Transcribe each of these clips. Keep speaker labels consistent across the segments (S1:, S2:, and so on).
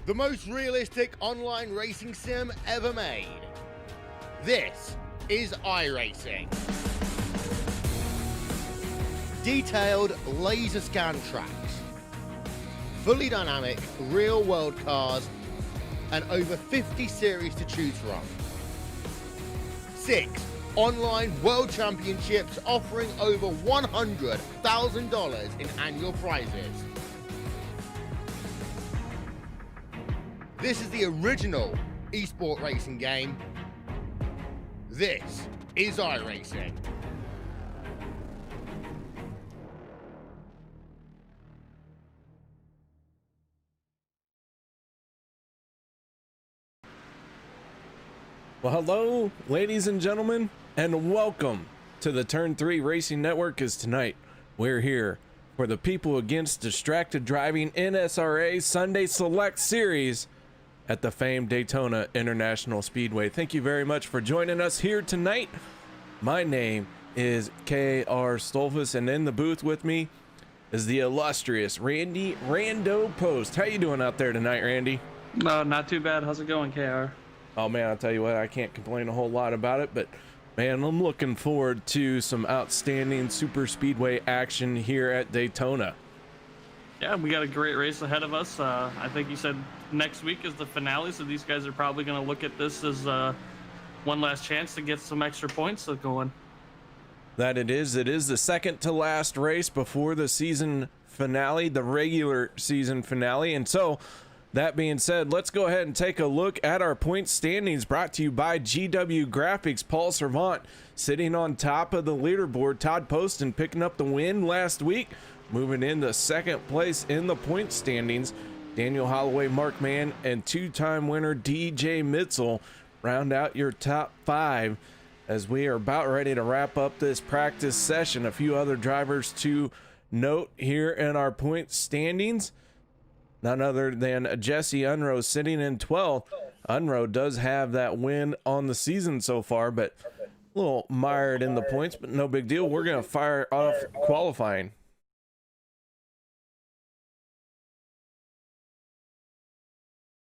S1: the most realistic online racing sim ever made. This is iRacing. Detailed laser scan tracks, fully dynamic real-world cars, and over 50 series to choose from. 6 online world championships offering over $100,000 in annual prizes. This is the original esport racing game. This is iRacing.
S2: Well, hello, ladies and gentlemen, and welcome to the Turn 3 Racing Network. As tonight we're here for the People Against Distracted Driving NSRA Sunday Select Series at the famed Daytona International Speedway. Thank you very much for joining us here tonight. My name is K.R. Stolfus, and in the booth with me is the illustrious Randy Rando Post. How you doing out there tonight, Randy?
S3: Not too bad. How's it going, KR?
S2: Oh man, I'll tell you what, I can't complain a whole lot about it, but man, I'm looking forward to some outstanding super speedway action here at Daytona.
S3: Yeah, we got a great race ahead of us. I think you said next week is the finale, so these guys are probably going to look at this as one last chance to get some extra points going.
S2: That it is the second to last race before the season finale, the regular season finale. And so that being said, let's go ahead and take a look at our point standings, brought to you by GW Graphics. Paul Servant sitting on top of the leaderboard. Todd Poston picking up the win last week, moving into second place in the point standings. Daniel Holloway, Mark Mann, and two-time winner DJ Mitzel round out your top 5 as we are about ready to wrap up this practice session. A few other drivers to note here in our point standings. None other than Jesse Unroe sitting in 12th. Unroe does have that win on the season so far, but a little mired in the points, but no big deal. We're going to fire off qualifying.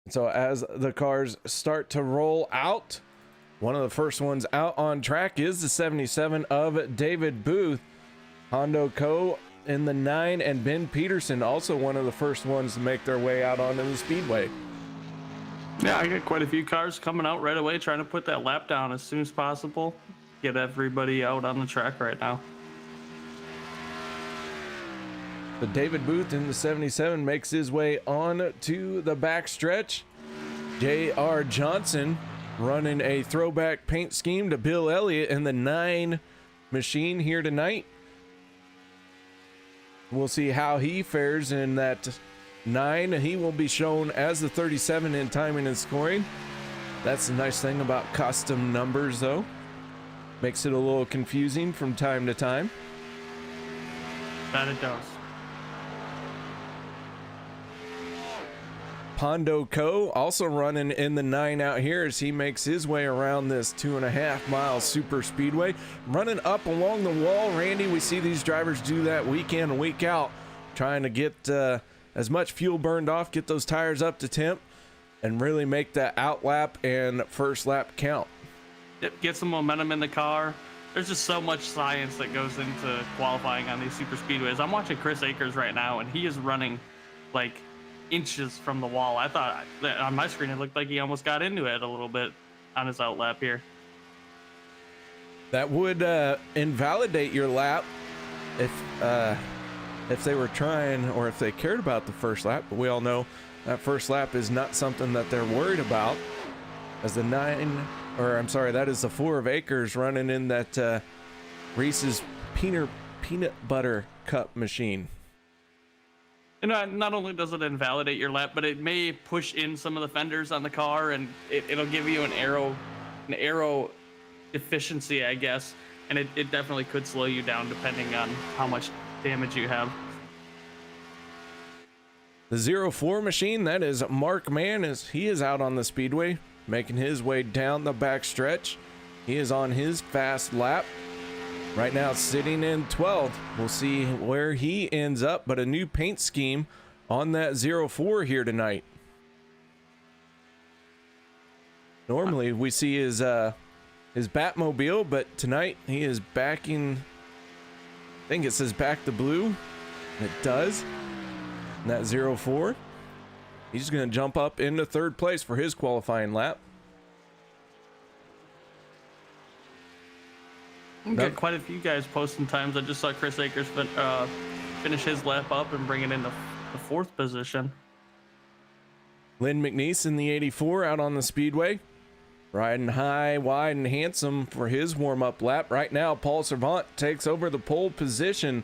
S2: So as the cars start to roll out, one of the first ones out on track is the 77 of David Booth. Hondo Co. in the 9, and Ben Peterson also one of the first ones to make their way out onto the speedway.
S3: Yeah, I got quite a few cars coming out right away, trying to put that lap down as soon as possible. Get everybody out on the track right now.
S2: But David Booth in the 77 makes his way on to the backstretch. J.R. Johnson running a throwback paint scheme to Bill Elliott in the 9 machine here tonight. We'll see how he fares in that 9. He will be shown as the 37 in timing and scoring. That's the nice thing about custom numbers, though. Makes it a little confusing from time to time.
S3: That it does.
S2: Pondo Co. also running in the 9 out here as he makes his way around this 2.5 mile super speedway. Running up along the wall, Randy, we see these drivers do that week in and week out, trying to get as much fuel burned off, get those tires up to temp, and really make that out lap and first lap count.
S3: Yep, get some momentum in the car. There's just so much science that goes into qualifying on these super speedways. I'm watching Chris Akers right now, and he is running like inches from the wall. I thought that on my screen it looked like he almost got into it a little bit on his out lap here.
S2: That would invalidate your lap if they were trying, or if they cared about the first lap, but we all know that first lap is not something that they're worried about, as the 9, or I'm sorry, that is the 4 of Akers running in that Reese's peanut butter cup machine.
S3: And not only does it invalidate your lap, but it may push in some of the fenders on the car, and it'll give you an aero efficiency, I guess, and it definitely could slow you down depending on how much damage you have.
S2: The 04 machine, that is Mark Mann, he is out on the speedway, making his way down the back stretch. He is on his fast lap. Right now sitting in 12th. We'll see where he ends up, but a new paint scheme on that 04 here tonight. Normally we see his Batmobile, but tonight he is backing, I think it says back the blue. It does. And that 04. He's going to jump up into third place for his qualifying lap.
S3: Got quite a few guys posting times. I just saw Chris Akers finish his lap up and bring it into the fourth position.
S2: Lynn McNeese in the 84 out on the speedway. Riding high, wide, and handsome for his warm-up lap. Right now, Paul Servant takes over the pole position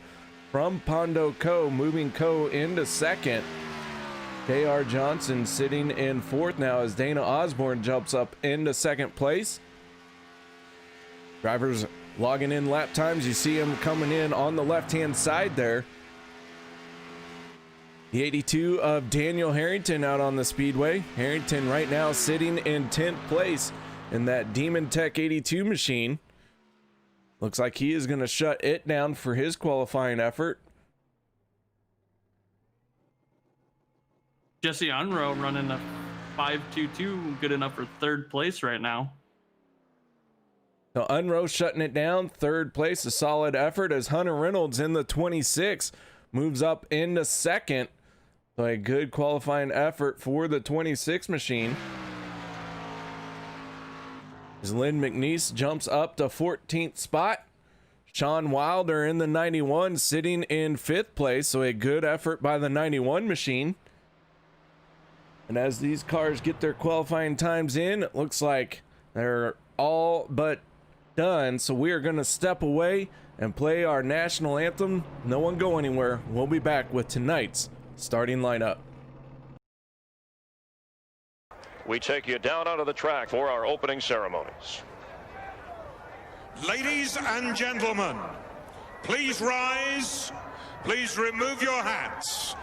S2: from Pondo Co, moving Co into second. J.R. Johnson sitting in fourth now as Dana Osborne jumps up into second place. Drivers logging in lap times. You see him coming in on the left-hand side there. The 82 of Daniel Harrington out on the speedway. Harrington right now sitting in 10th place in that Demon Tech 82 machine. Looks like he is going to shut it down for his qualifying effort.
S3: Jesse Unrow running a 5.22, good enough for third place right now.
S2: So Unrow shutting it down, third place, a solid effort as Hunter Reynolds in the 26 moves up into second. So a good qualifying effort for the 26 machine. As Lynn McNeese jumps up to 14th spot. Sean Wilder in the 91 sitting in 5th place. So a good effort by the 91 machine. And as these cars get their qualifying times in, it looks like they're all but done. So we are going to step away and play our national anthem. No one go anywhere. We'll be back with tonight's starting lineup.
S4: We take you down onto the track for our opening ceremonies.
S5: Ladies and gentlemen, please rise. Please remove your hats.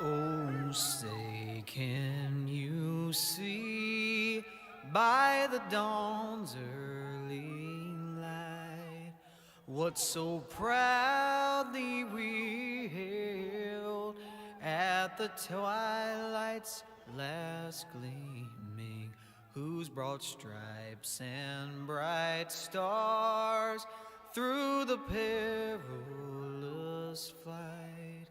S6: Oh, say, can you see by the dawn's early light what so proudly we hailed at the twilight's last gleaming, whose broad stripes and bright stars through the perilous flight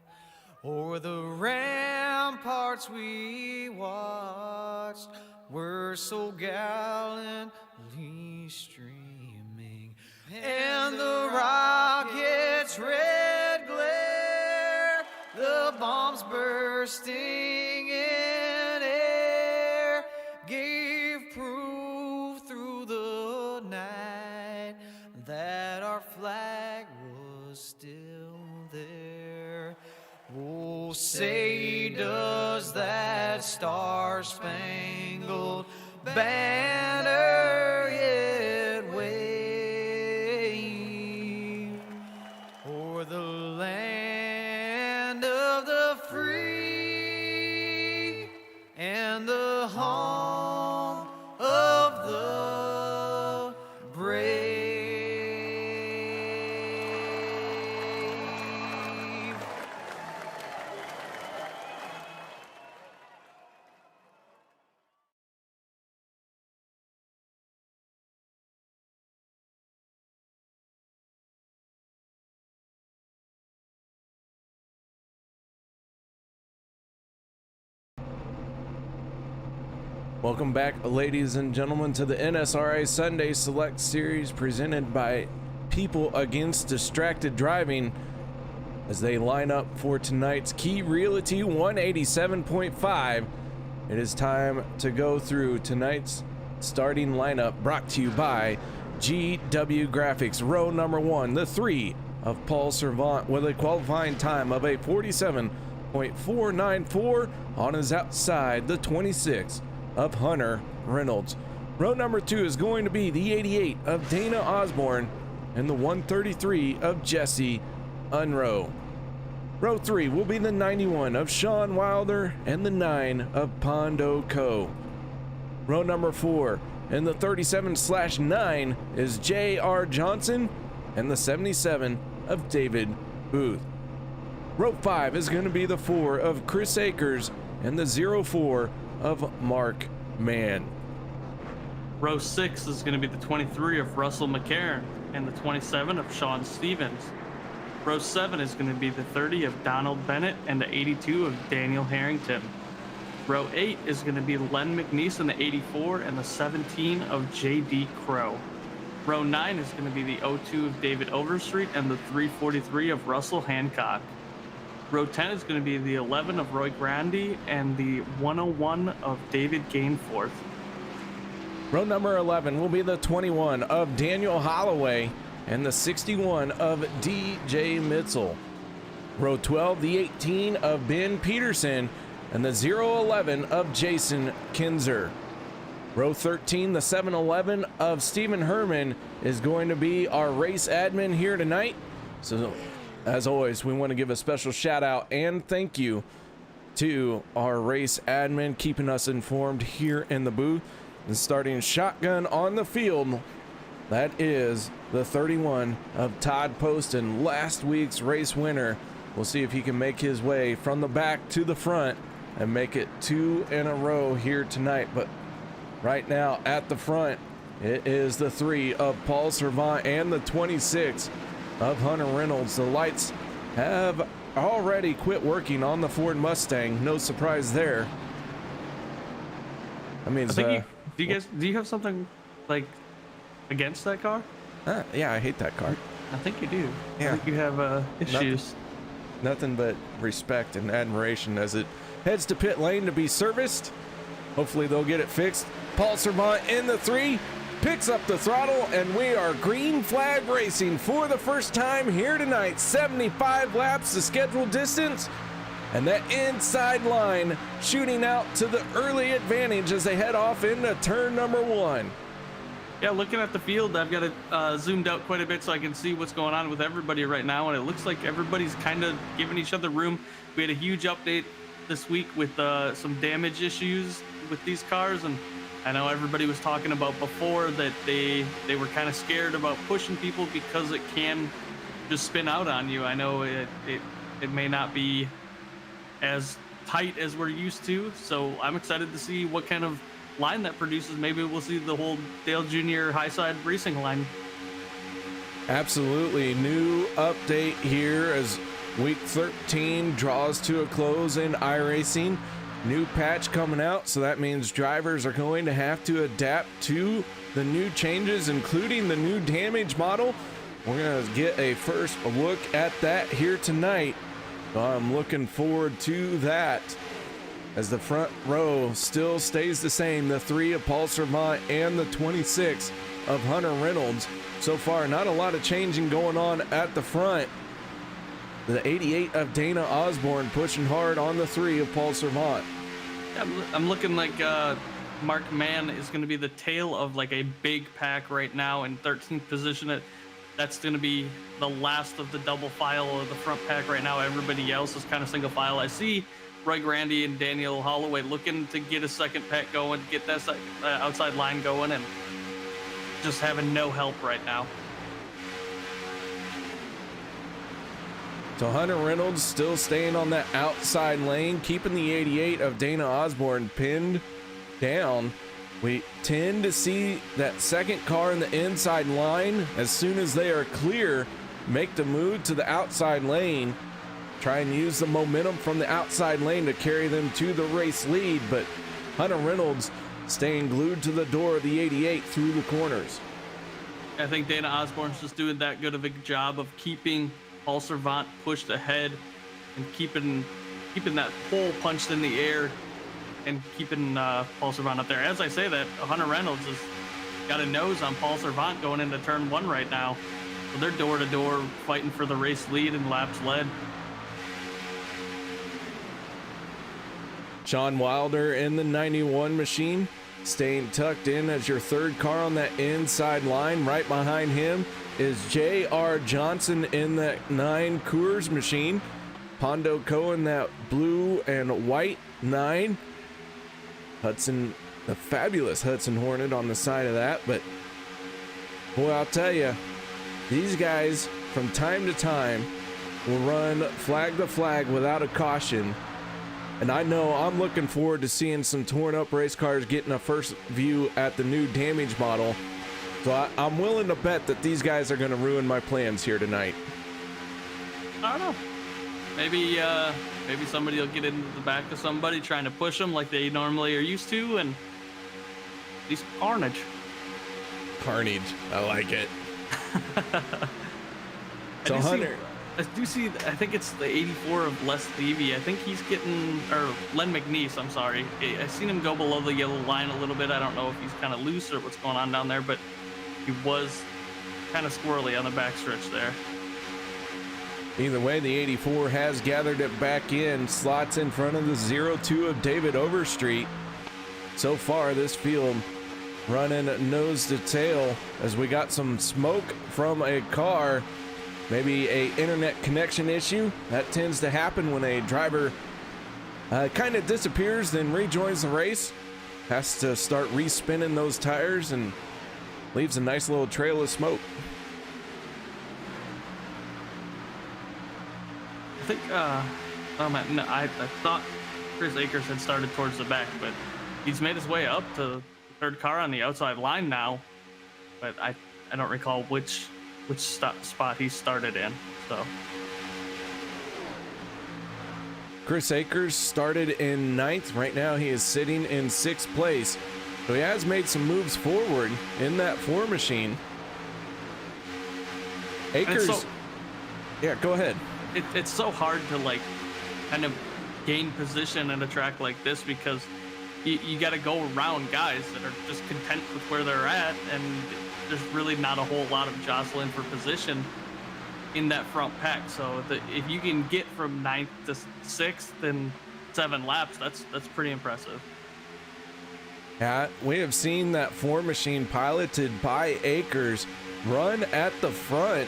S6: o'er the ramparts we watched were so gallantly streaming, and the rocket's red glare, the bombs bursting in air, gave proof through the night that our flag was still there. Oh, say does that star-spangled banner yet wave o'er the land of the free and the home of the brave?
S2: Welcome back, ladies and gentlemen, to the NSRA Sunday Select Series presented by People Against Distracted Driving as they line up for tonight's Key Realty 187.5. It is time to go through tonight's starting lineup, brought to you by GW Graphics. Row number 1, the 3 of Paul Servant with a qualifying time of a 47.494 on his outside, the 26 of Hunter Reynolds. Row number 2 is going to be the 88 of Dana Osborne and the 133 of Jesse Unrow. Row 3 will be the 91 of Sean Wilder and the 9 of Pondo Co. Row number 4 and the 37/9 is J.R. Johnson and the 77 of David Booth. Row 5 is going to be the 4 of Chris Akers and the 04 of Mark Mann.
S3: Row 6 is going to be the 23 of Russell McCarron and the 27 of Sean Stevens. Row 7 is going to be the 30 of Donald Bennett and the 82 of Daniel Harrington. Row 8 is going to be Len McNeese and the 84 and the 17 of J.D. Crow. Row 9 is going to be the 02 of David Overstreet and the 343 of Russell Hancock. Row 10 is going to be the 11 of Roy Grandi and the 101 of David Gainforth.
S2: Row number 11 will be the 21 of Daniel Holloway and the 61 of DJ Mitzel. Row 12, the 18 of Ben Peterson and the 011 of Jason Kinzer. Row 13, the 711 of Stephen Herman is going to be our race admin here tonight. So as always, we want to give a special shout out and thank you to our race admin keeping us informed here in the booth. And starting shotgun on the field, that is the 31 of Todd Poston, last week's race winner. We'll see if he can make his way from the back to the front and make it 2 in a row here tonight. But right now at the front, it is the 3 of Paul Servant and the 26 of Hunter Reynolds. The lights have already quit working on the Ford Mustang. No surprise there. I mean,
S3: do you have something like against that car?
S2: Yeah, I hate that car.
S3: I think you do.
S2: Yeah.
S3: I think you have issues.
S2: Nothing but respect and admiration as it heads to pit lane to be serviced. Hopefully they'll get it fixed. Paul Servant in the 3 picks up the throttle, and we are green flag racing for the first time here tonight. 75 laps the scheduled distance, and that inside line shooting out to the early advantage as they head off into turn number 1.
S3: Yeah, looking at the field, I've got it zoomed out quite a bit so I can see what's going on with everybody right now, and it looks like everybody's kind of giving each other room. We had a huge update this week with some damage issues with these cars, and I know everybody was talking about before that they were kind of scared about pushing people because it can just spin out on you. I know it may not be as tight as we're used to, so I'm excited to see what kind of line that produces. Maybe we'll see the whole Dale Jr. high side racing line.
S2: Absolutely. New update here as week 13 draws to a close in iRacing. New patch coming out, so that means drivers are going to have to adapt to the new changes, including the new damage model. We're going to get a first look at that here tonight. I'm looking forward to that as the front row still stays the same. The 3 of Paul Servant and the 26 of Hunter Reynolds. So far, not a lot of changing going on at the front. The 88 of Dana Osborne pushing hard on the 3 of Paul Servant.
S3: Yeah, I'm looking like Mark Mann is going to be the tail of like a big pack right now in 13th position. That's going to be the last of the double file of the front pack right now. Everybody else is kind of single file. I see Roy Grandi and Daniel Holloway looking to get a second pack going, get that outside line going, and just having no help right now.
S2: So Hunter Reynolds still staying on that outside lane, keeping the 88 of Dana Osborne pinned down. We tend to see that second car in the inside line, as soon as they are clear, make the move to the outside lane, try and use the momentum from the outside lane to carry them to the race lead. But Hunter Reynolds staying glued to the door of the 88 through the corners.
S3: I think Dana Osborne's just doing that good of a job of keeping Paul Servant pushed ahead and keeping that pole punched in the air and keeping Paul Servant up there. As I say that, Hunter Reynolds has got a nose on Paul Servant going into turn 1 right now. So they're door to door fighting for the race lead and laps led.
S2: Sean Wilder in the 91 machine, staying tucked in as your third car on that inside line. Right behind him is J.R. Johnson in that 9 Coors machine. Pondo Cohen, that blue and white 9. Hudson, the fabulous Hudson Hornet on the side of that. But boy, I'll tell you, these guys from time to time will run flag to flag without a caution. And I know I'm looking forward to seeing some torn up race cars getting a first view at the new damage model. So I'm willing to bet that these guys are going to ruin my plans here tonight.
S3: I don't know. Maybe somebody will get into the back of somebody trying to push them like they normally are used to, and at least carnage.
S2: Carnage. I like it.
S3: So Hunter. I do see, I think it's the 84 of Les Levy. I think he's getting, or Len McNeese, I'm sorry. I've seen him go below the yellow line a little bit. I don't know if he's kind of loose or what's going on down there, but he was kind of squirrely on the backstretch there.
S2: Either way, the 84 has gathered it back in, slots in front of the 02 of David Overstreet. So far, this field running nose to tail as we got some smoke from a car. Maybe a internet connection issue. That tends to happen when a driver kind of disappears, then rejoins the race. Has to start respinning those tires and leaves a nice little trail of smoke.
S3: I think, I thought Chris Akers had started towards the back, but he's made his way up to the third car on the outside line now. But I don't recall which spot he started in. So
S2: Chris Akers started in 9th. Right now he is sitting in 6th place. So he has made some moves forward in that 4 machine. Akers, yeah, go ahead.
S3: It's so hard to like kind of gain position in a track like this because you got to go around guys that are just content with where they're at, and there's really not a whole lot of jostling for position in that front pack. So if you can get from 9th to 6th in 7 laps, that's pretty impressive.
S2: Yeah, we have seen that 4 machine piloted by Akers run at the front.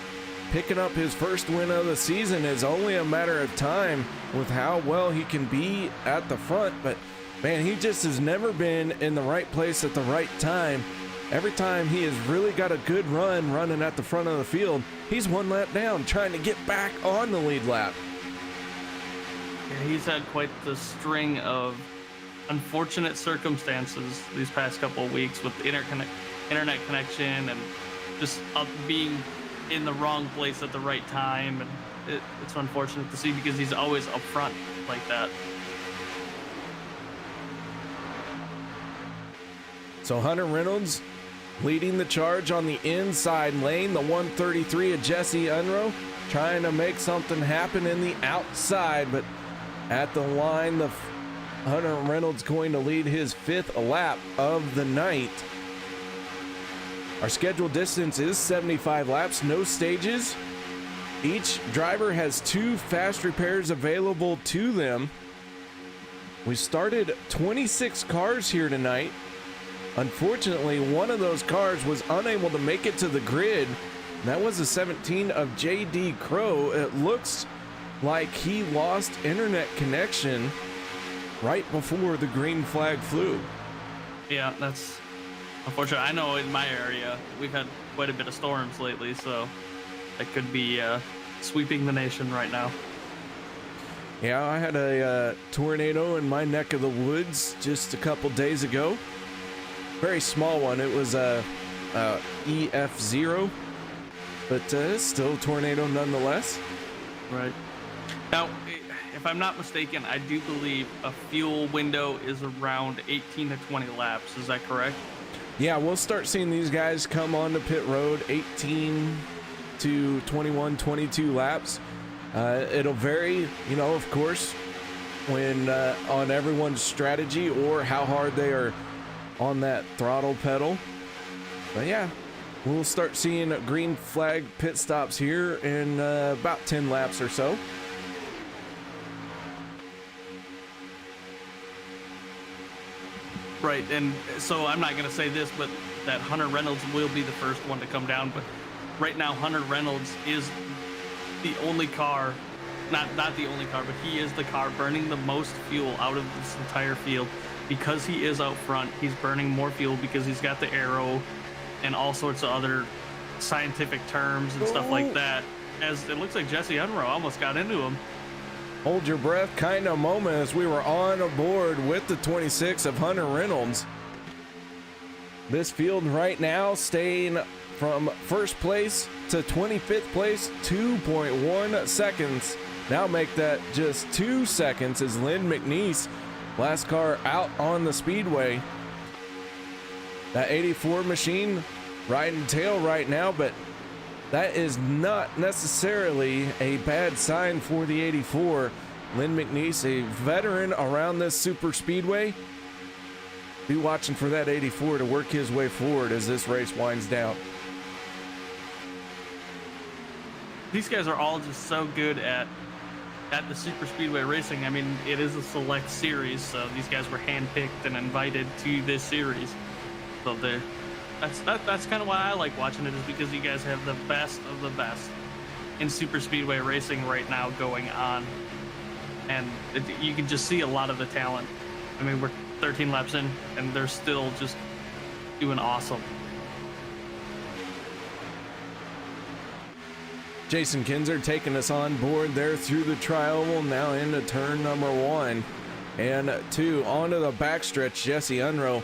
S2: Picking up his first win of the season is only a matter of time with how well he can be at the front. But man, he just has never been in the right place at the right time. Every time he has really got a good run running at the front of the field, he's 1 lap down trying to get back on the lead lap.
S3: Yeah, he's had quite the string of unfortunate circumstances these past couple of weeks with the internet connection and just being in the wrong place at the right time. And it's unfortunate to see because he's always up front like that.
S2: So Hunter Reynolds leading the charge on the inside lane, the 133 of Jesse Unruh, trying to make something happen in the outside, but at the line, the Hunter Reynolds going to lead his 5th lap of the night. Our scheduled distance is 75 laps, no stages. Each driver has 2 fast repairs available to them. We started 26 cars here tonight. Unfortunately, one of those cars was unable to make it to the grid. That was a 17 of J.D. Crow. It looks like he lost internet connection right before the green flag flew.
S3: Yeah, that's unfortunate. I know in my area, we've had quite a bit of storms lately, so that could be sweeping the nation right now.
S2: Yeah, I had a tornado in my neck of the woods just a couple days ago. Very small one. It was a EF0, but it's still a tornado nonetheless.
S3: Right. Now, if I'm not mistaken, I do believe a fuel window is around 18 to 20 laps. Is that correct?
S2: Yeah, we'll start seeing these guys come on to pit road 18 to 21, 22 laps. It'll vary, of course, when on everyone's strategy or how hard they are on that throttle pedal. But yeah, we'll start seeing green flag pit stops here in about 10 laps or so.
S3: Right, and so I'm not going to say this, but that Hunter Reynolds will be the first one to come down. But right now, Hunter Reynolds is the only car, not the only car, but he is the car burning the most fuel out of this entire field. Because he is out front, he's burning more fuel because he's got the arrow and all sorts of other scientific terms and stuff like that. As it looks like Jesse Unruh almost got into him.
S2: hold your breath kind of moment as we were on board with the 26 of Hunter Reynolds. This field right now staying from first place to 25th place, 2.1 seconds. Now make that just 2 seconds as Lynn McNeese, last car out on the speedway. That 84 machine riding tail right now, but that is not necessarily a bad sign for the 84. Lynn McNeese, a veteran around this super speedway. Be watching for that 84 to work his way forward as this race winds down.
S3: These guys are all just so good at the super speedway racing. I mean, it is a select series, so these guys were handpicked and invited to this series. So that's kind of why I like watching it, is because you guys have the best of the best in super speedway racing right now going on, and you can just see a lot of the talent. I mean, we're 13 laps in, and they're still just doing awesome.
S2: Jason Kinzer taking us on board there through the tri-oval, now into turn number 1 and 2. Onto the backstretch, Jesse Unroe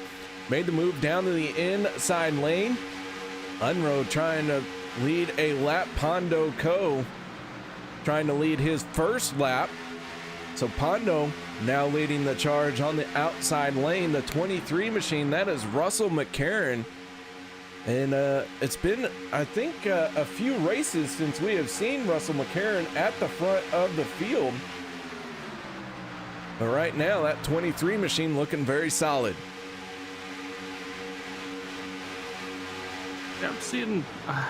S2: made the move down to the inside lane. Unroe trying to lead a lap. Pondo Co trying to lead his first lap. So Pondo now leading the charge on the outside lane. The 23 machine, that is Russell McCarron. And it's been, I think, a few races since we have seen Russell McCarron at the front of the field. But right now, that 23 machine looking very solid.
S3: Yeah, I'm seeing, I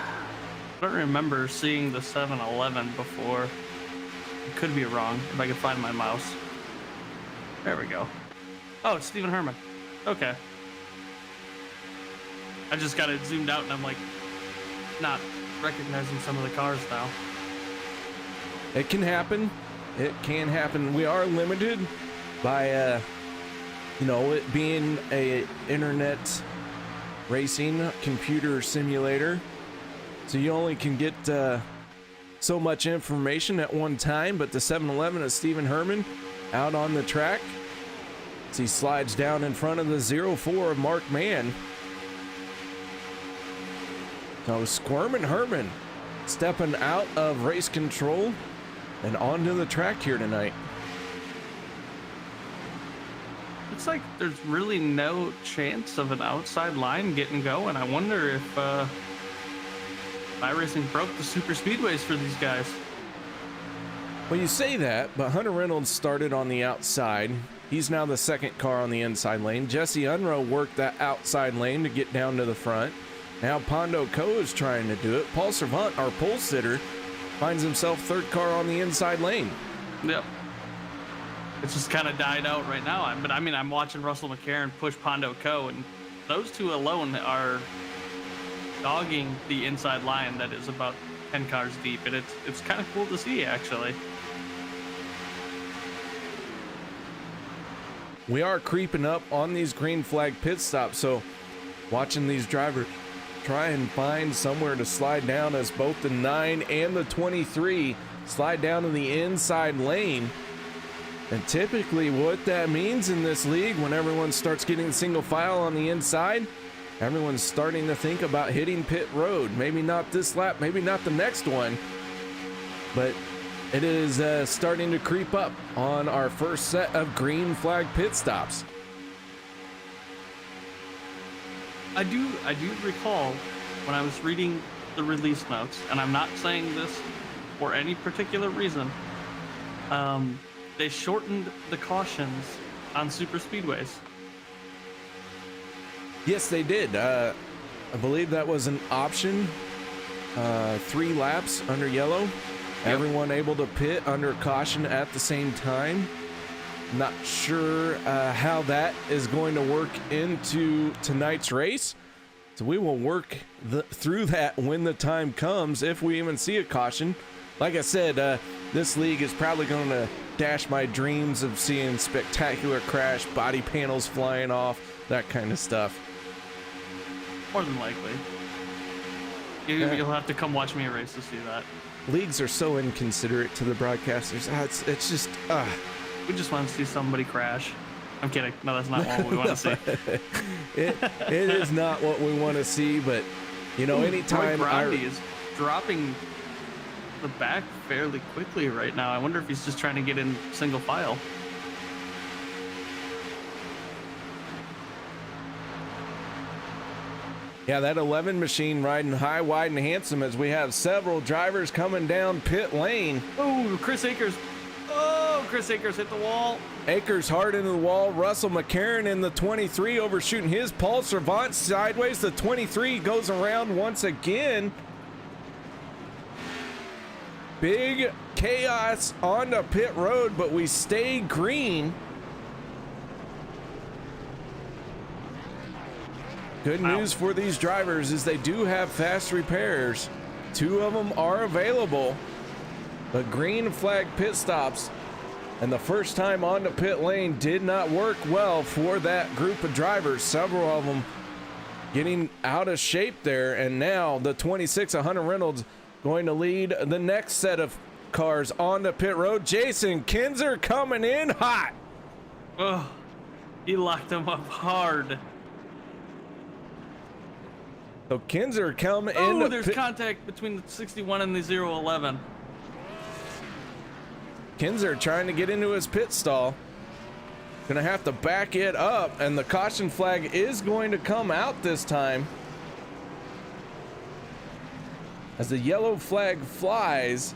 S3: don't remember seeing the 7-Eleven before. I could be wrong if I could find my mouse. There we go. Oh, it's Stephen Herman. Okay. I just got it zoomed out and I'm like not recognizing some of the cars now.
S2: It can happen. It can happen. We are limited by, it being a internet racing computer simulator. So you only can get so much information at one time, but the 7-Eleven is Stephen Herman out on the track as he slides down in front of the 04 of Mark Mann. So Squirmin' Herman stepping out of race control and onto the track here tonight.
S3: Looks like there's really no chance of an outside line getting going. I wonder if iRacing broke the super speedways for these guys.
S2: Well, you say that, but Hunter Reynolds started on the outside. He's now the second car on the inside lane. Jesse Unroe worked that outside lane to get down to the front. Now Pondo Co is trying to do it. Paul Servant, our pole sitter, finds himself third car on the inside lane.
S3: Yep. It's just kind of died out right now. But I mean, I'm watching Russell McCarron push Pondo Co, and those two alone are dogging the inside line that is about 10 cars deep, and it's kind of cool to see, actually.
S2: We are creeping up on these green flag pit stops, so watching these drivers try and find somewhere to slide down as both the 9 and the 23 slide down to the inside lane. And typically what that means in this league, when everyone starts getting single file on the inside, everyone's starting to think about hitting pit road. Maybe not this lap, maybe not the next one, but it is starting to creep up on our first set of green flag pit stops.
S3: I do recall when I was reading the release notes, and I'm not saying this for any particular reason, they shortened the cautions on super speedways.
S2: Yes, they did. I believe that was an option. 3 laps under yellow. Yep. Everyone able to pit under caution at the same time. Not sure how that is going to work into tonight's race. So we will work through that when the time comes, if we even see a caution. Like I said, this league is probably going to dash my dreams of seeing spectacular crash, body panels flying off, that kind of stuff.
S3: More than likely. You'll have to come watch me race to see that.
S2: Leagues are so inconsiderate to the broadcasters. It's just
S3: We just want to see somebody crash. I'm kidding. No, that's not what we want to see.
S2: it is not what we want to see, but you know, anytime
S3: Roy is dropping the back fairly quickly right now. I wonder if he's just trying to get in single file.
S2: Yeah, that 11 machine riding high, wide, and handsome as we have several drivers coming down pit lane.
S3: Oh, Chris Akers. Oh, Chris Akers hit the wall.
S2: Akers hard into the wall. Russell McCarron in the 23 overshooting his. Paul Servant sideways. The 23 goes around once again. Big chaos on the pit road, but we stay green. Good news for these drivers is they do have fast repairs. 2 of them are available. The green flag pit stops and the first time on the pit lane did not work well for that group of drivers. Several of them getting out of shape there, and now the 26 of Hunter Reynolds going to lead the next set of cars on the pit road. Jason Kinzer coming in hot.
S3: Oh, he locked him up hard.
S2: So Kinzer come in.
S3: Oh, there's contact between the 61 and the 011.
S2: Kinzer trying to get into his pit stall. Gonna have to back it up, and the caution flag is going to come out this time. As the yellow flag flies.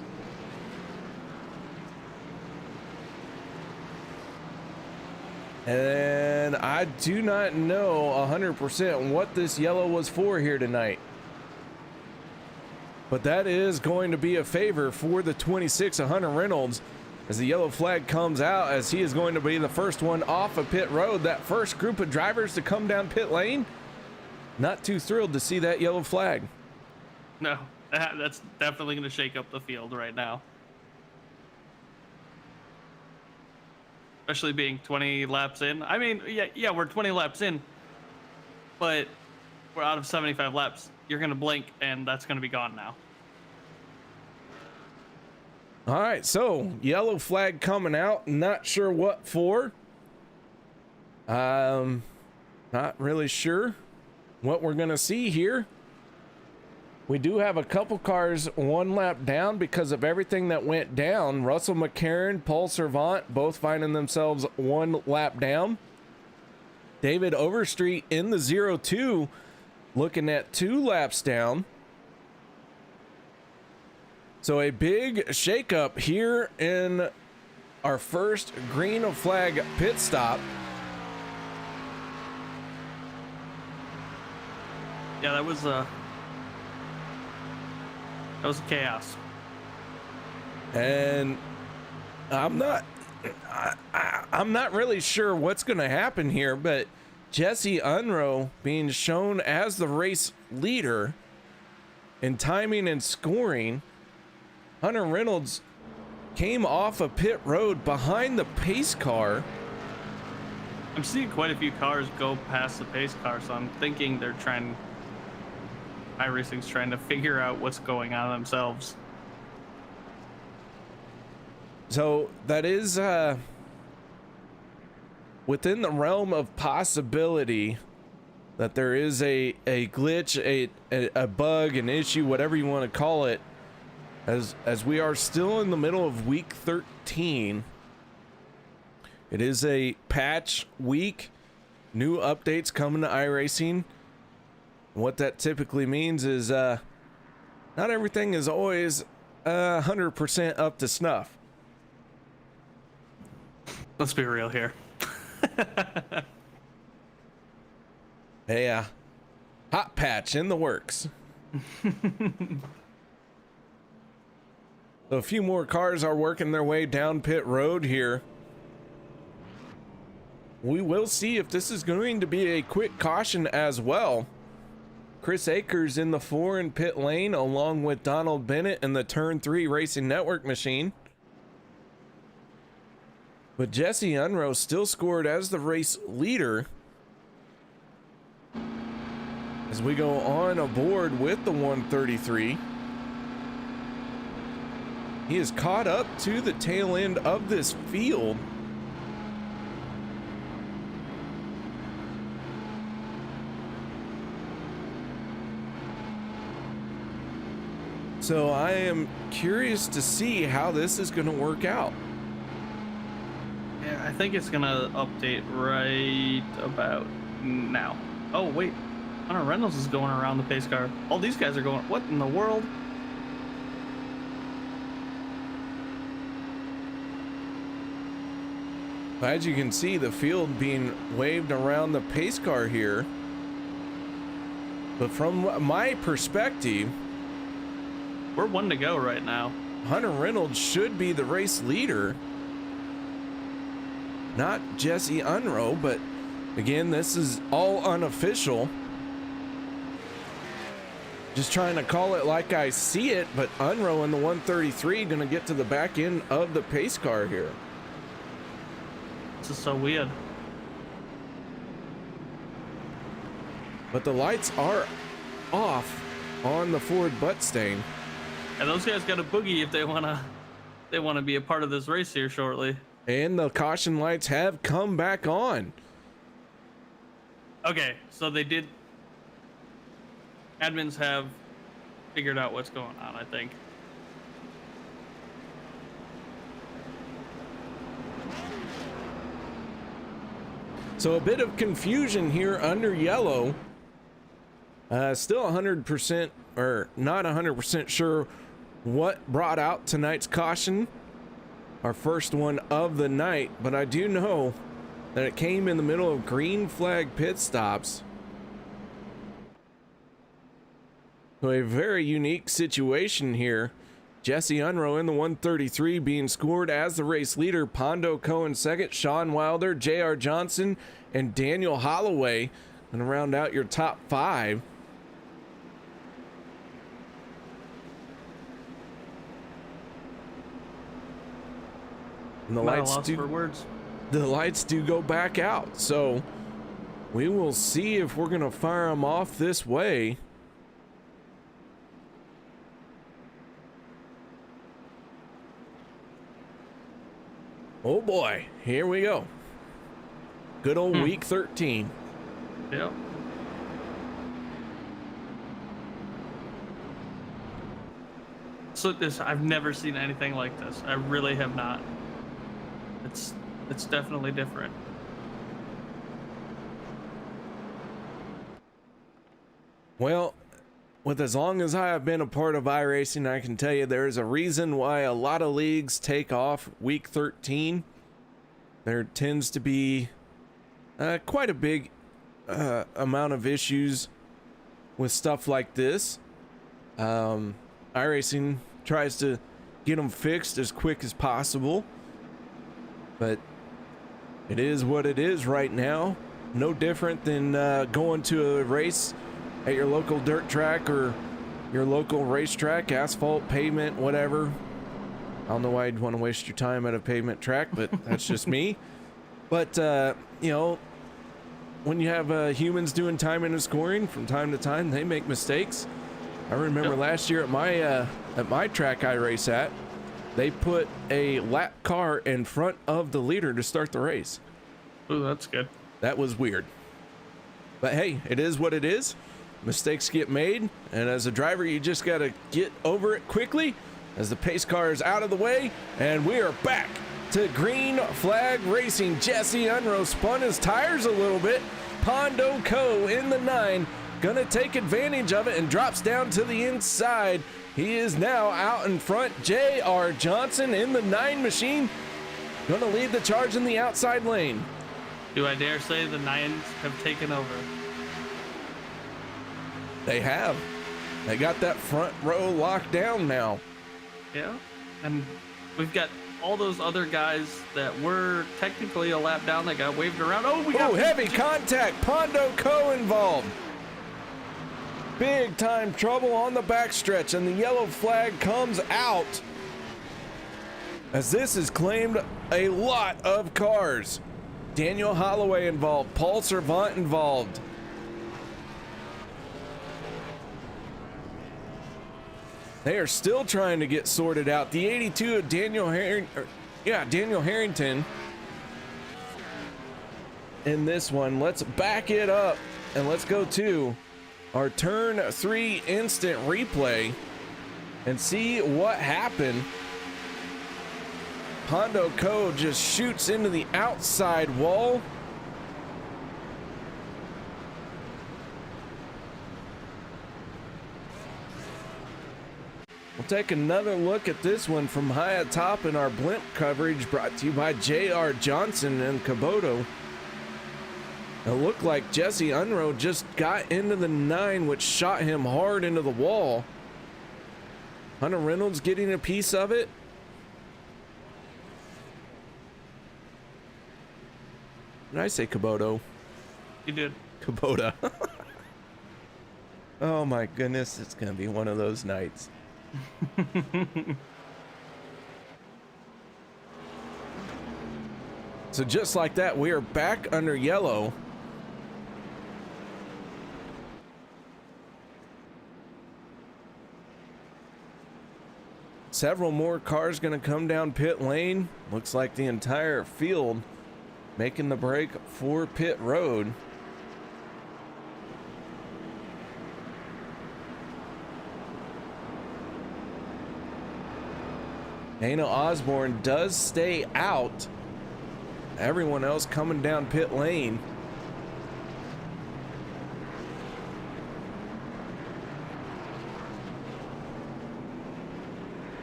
S2: And I do not know 100% what this yellow was for here tonight. But that is going to be a favor for the 26 of Hunter Reynolds as the yellow flag comes out, as he is going to be the first one off of pit road. That first group of drivers to come down pit lane. Not too thrilled to see that yellow flag.
S3: No, that's definitely going to shake up the field right now. Especially being 20 laps in. I mean, yeah, we're 20 laps in, but we're out of 75 laps. You're going to blink, and that's going to be gone now.
S2: All right, so yellow flag coming out. Not sure what for. Not really sure what we're going to see here. We do have a couple cars 1 lap down because of everything that went down. Russell McCarron, Paul Servant, both finding themselves 1 lap down. David Overstreet in the 02, looking at 2 laps down. So a big shakeup here in our first green flag pit stop.
S3: Yeah, that was chaos.
S2: And I'm not really sure what's going to happen here, but Jesse Unruh being shown as the race leader in timing and scoring. Hunter Reynolds came off a pit road behind the pace car.
S3: I'm seeing quite a few cars go past the pace car, so I'm thinking they're iRacing's trying to figure out what's going on themselves.
S2: So that is within the realm of possibility that there is a glitch, a bug, an issue, whatever you want to call it, as we are still in the middle of week 13. It is a patch week, new updates coming to iRacing. What that typically means is not everything is always 100% up to snuff.
S3: Let's be real here.
S2: Hey, hot patch in the works. So a few more cars are working their way down pit road here. We will see if this is going to be a quick caution as well. Chris Akers in the 4 in pit lane, along with Donald Bennett in the turn 3 Racing Network machine. But Jesse Unruh still scored as the race leader. as we go on aboard with the 133. He is caught up to the tail end of this field. So I am curious to see how this is going to work out.
S3: Yeah, I think it's gonna update right about now. Oh wait, Hunter Reynolds is going around the pace car. All these guys are going. What in the world?
S2: As you can see, the field being waved around the pace car here. But from my perspective,
S3: We're one to go right now.
S2: Hunter Reynolds should be the race leader, not Jesse Unruh. But again, this is all unofficial. Just trying to call it like I see it, but Unruh in the 133 gonna get to the back end of the pace car here.
S3: This is so weird.
S2: But the lights are off on the Ford butt stain.
S3: And those guys got a boogie if they wanna be a part of this race here shortly.
S2: And the caution lights have come back on.
S3: Okay, so they did. Admins have figured out what's going on, I think.
S2: So a bit of confusion here under yellow. Still 100% or not 100% sure what brought out tonight's caution. Our first one of the night, but I do know that it came in the middle of green flag pit stops. So a very unique situation here. Jesse Unruh in the 133 being scored as the race leader. Pondo Cohen second. Sean Wilder, J.R. Johnson, and Daniel Holloway going to round out your top five. And the lights do go back out. So we will see if we're going to fire them off this way. Oh boy, here we go. Good old week 13.
S3: Yep. So I've never seen anything like this. I really have not. It's definitely different.
S2: Well, with as long as I have been a part of iRacing, I can tell you there is a reason why a lot of leagues take off week 13. There tends to be quite a big amount of issues with stuff like this. iRacing tries to get them fixed as quick as possible, but it is what it is right now. No different than going to a race at your local dirt track or your local racetrack, asphalt, pavement, whatever. I don't know why you'd want to waste your time at a pavement track, but that's just me. But, you know, when you have humans doing timing and scoring from time to time, they make mistakes. I remember last year at my track I race at, they put a lap car in front of the leader to start the race.
S3: Ooh, that's good.
S2: That was weird. But hey, it is what it is. Mistakes get made, and as a driver, you just got to get over it quickly as the pace car is out of the way, and we are back to green flag racing. Jesse Unruh spun his tires a little bit. Pondo Co in the 9, gonna take advantage of it and drops down to the inside. He is now out in front. J.R. Johnson in the 9 machine, gonna lead the charge in the outside lane.
S3: Do I dare say the 9s have taken over?
S2: They have. They got that front row locked down now.
S3: Yeah, and we've got all those other guys that were technically a lap down that got waved around. Oh, we got
S2: heavy contact. Pondo Co involved. Big time trouble on the backstretch, and the yellow flag comes out as this has claimed a lot of cars. Daniel Holloway involved, Paul Servant involved. They are still trying to get sorted out. The 82 of Daniel Harrington in this one. Let's back it up and let's go to our turn 3 instant replay and see what happened. Hondo Co just shoots into the outside wall. We'll take another look at this one from high atop in our blimp coverage, brought to you by J.R. Johnson and Kubota. It looked like Jesse Unroe just got into the 9, which shot him hard into the wall. Hunter Reynolds getting a piece of it. Did I say Kubota?
S3: You did.
S2: Kubota. Oh my goodness, it's gonna be one of those nights. So just like that, we are back under yellow. Several more cars going to come down pit lane. Looks like the entire field making the break for pit road. Dana Osborne does stay out. Everyone else coming down pit lane.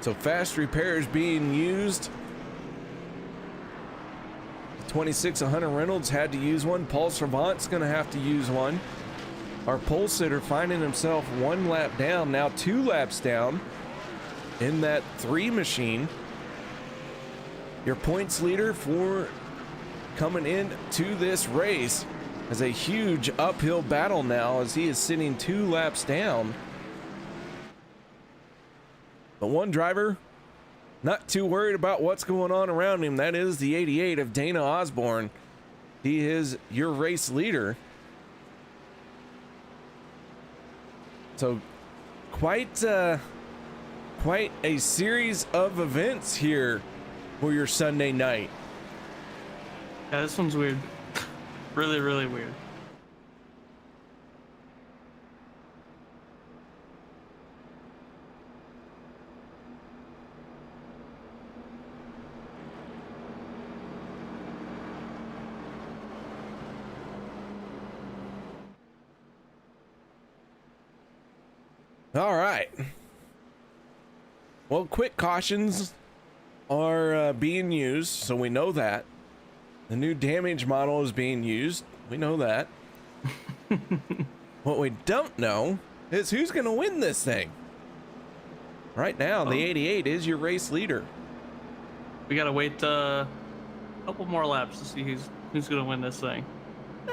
S2: So fast repairs being used. 26 of Hunter Reynolds had to use one. Paul Servant's going to have to use one. Our pole sitter finding himself 1 lap down, now 2 laps down in that 3 machine. Your points leader for coming in to this race has a huge uphill battle now as he is sitting 2 laps down. The one driver not too worried about what's going on around him. That is the 88 of Dana Osborne. He is your race leader. So quite a series of events here for your Sunday night.
S3: Yeah, this one's weird. Really, really weird.
S2: All right. Well, quick cautions are being used, so we know that. The new damage model is being used. We know that. What we don't know is who's going to win this thing. Right now, the 88 is your race leader.
S3: We gotta wait a couple more laps to see who's gonna win this thing.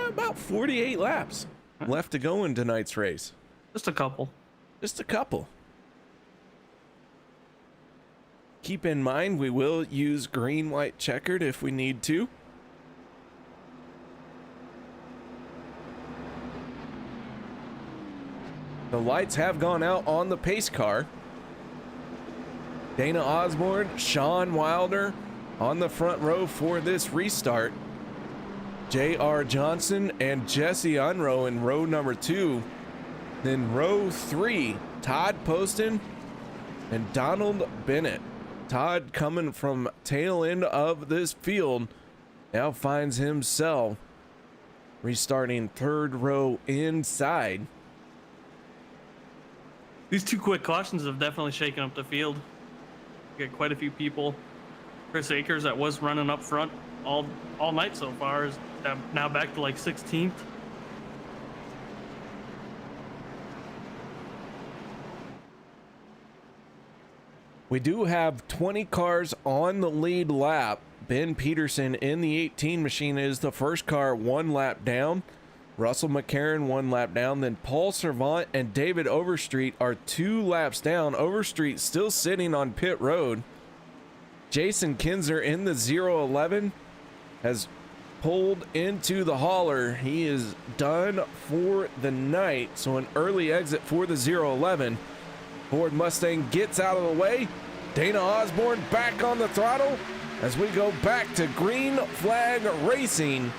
S2: About 48 laps left to go in tonight's race.
S3: Just a couple.
S2: Just a couple. Keep in mind, we will use green, white, checkered if we need to. The lights have gone out on the pace car. Dana Osborne, Sean Wilder on the front row for this restart. J.R. Johnson and Jesse Unroe in row number 2. Then row 3, Todd Poston and Donald Bennett. Todd, coming from tail end of this field, now finds himself restarting 3rd row inside.
S3: These 2 quick cautions have definitely shaken up the field. We got quite a few people. Chris Akers, that was running up front all night so far, is now back to like 16th.
S2: We do have 20 cars on the lead lap. Ben Peterson in the 18 machine is the first car 1 lap down. Russell McCarron 1 lap down. Then Paul Servant and David Overstreet are 2 laps down. Overstreet still sitting on pit road. Jason Kinzer in the 011 has pulled into the hauler. He is done for the night. So an early exit for the 011 Ford Mustang gets out of the way. Dana Osborne back on the throttle as we go back to green flag racing.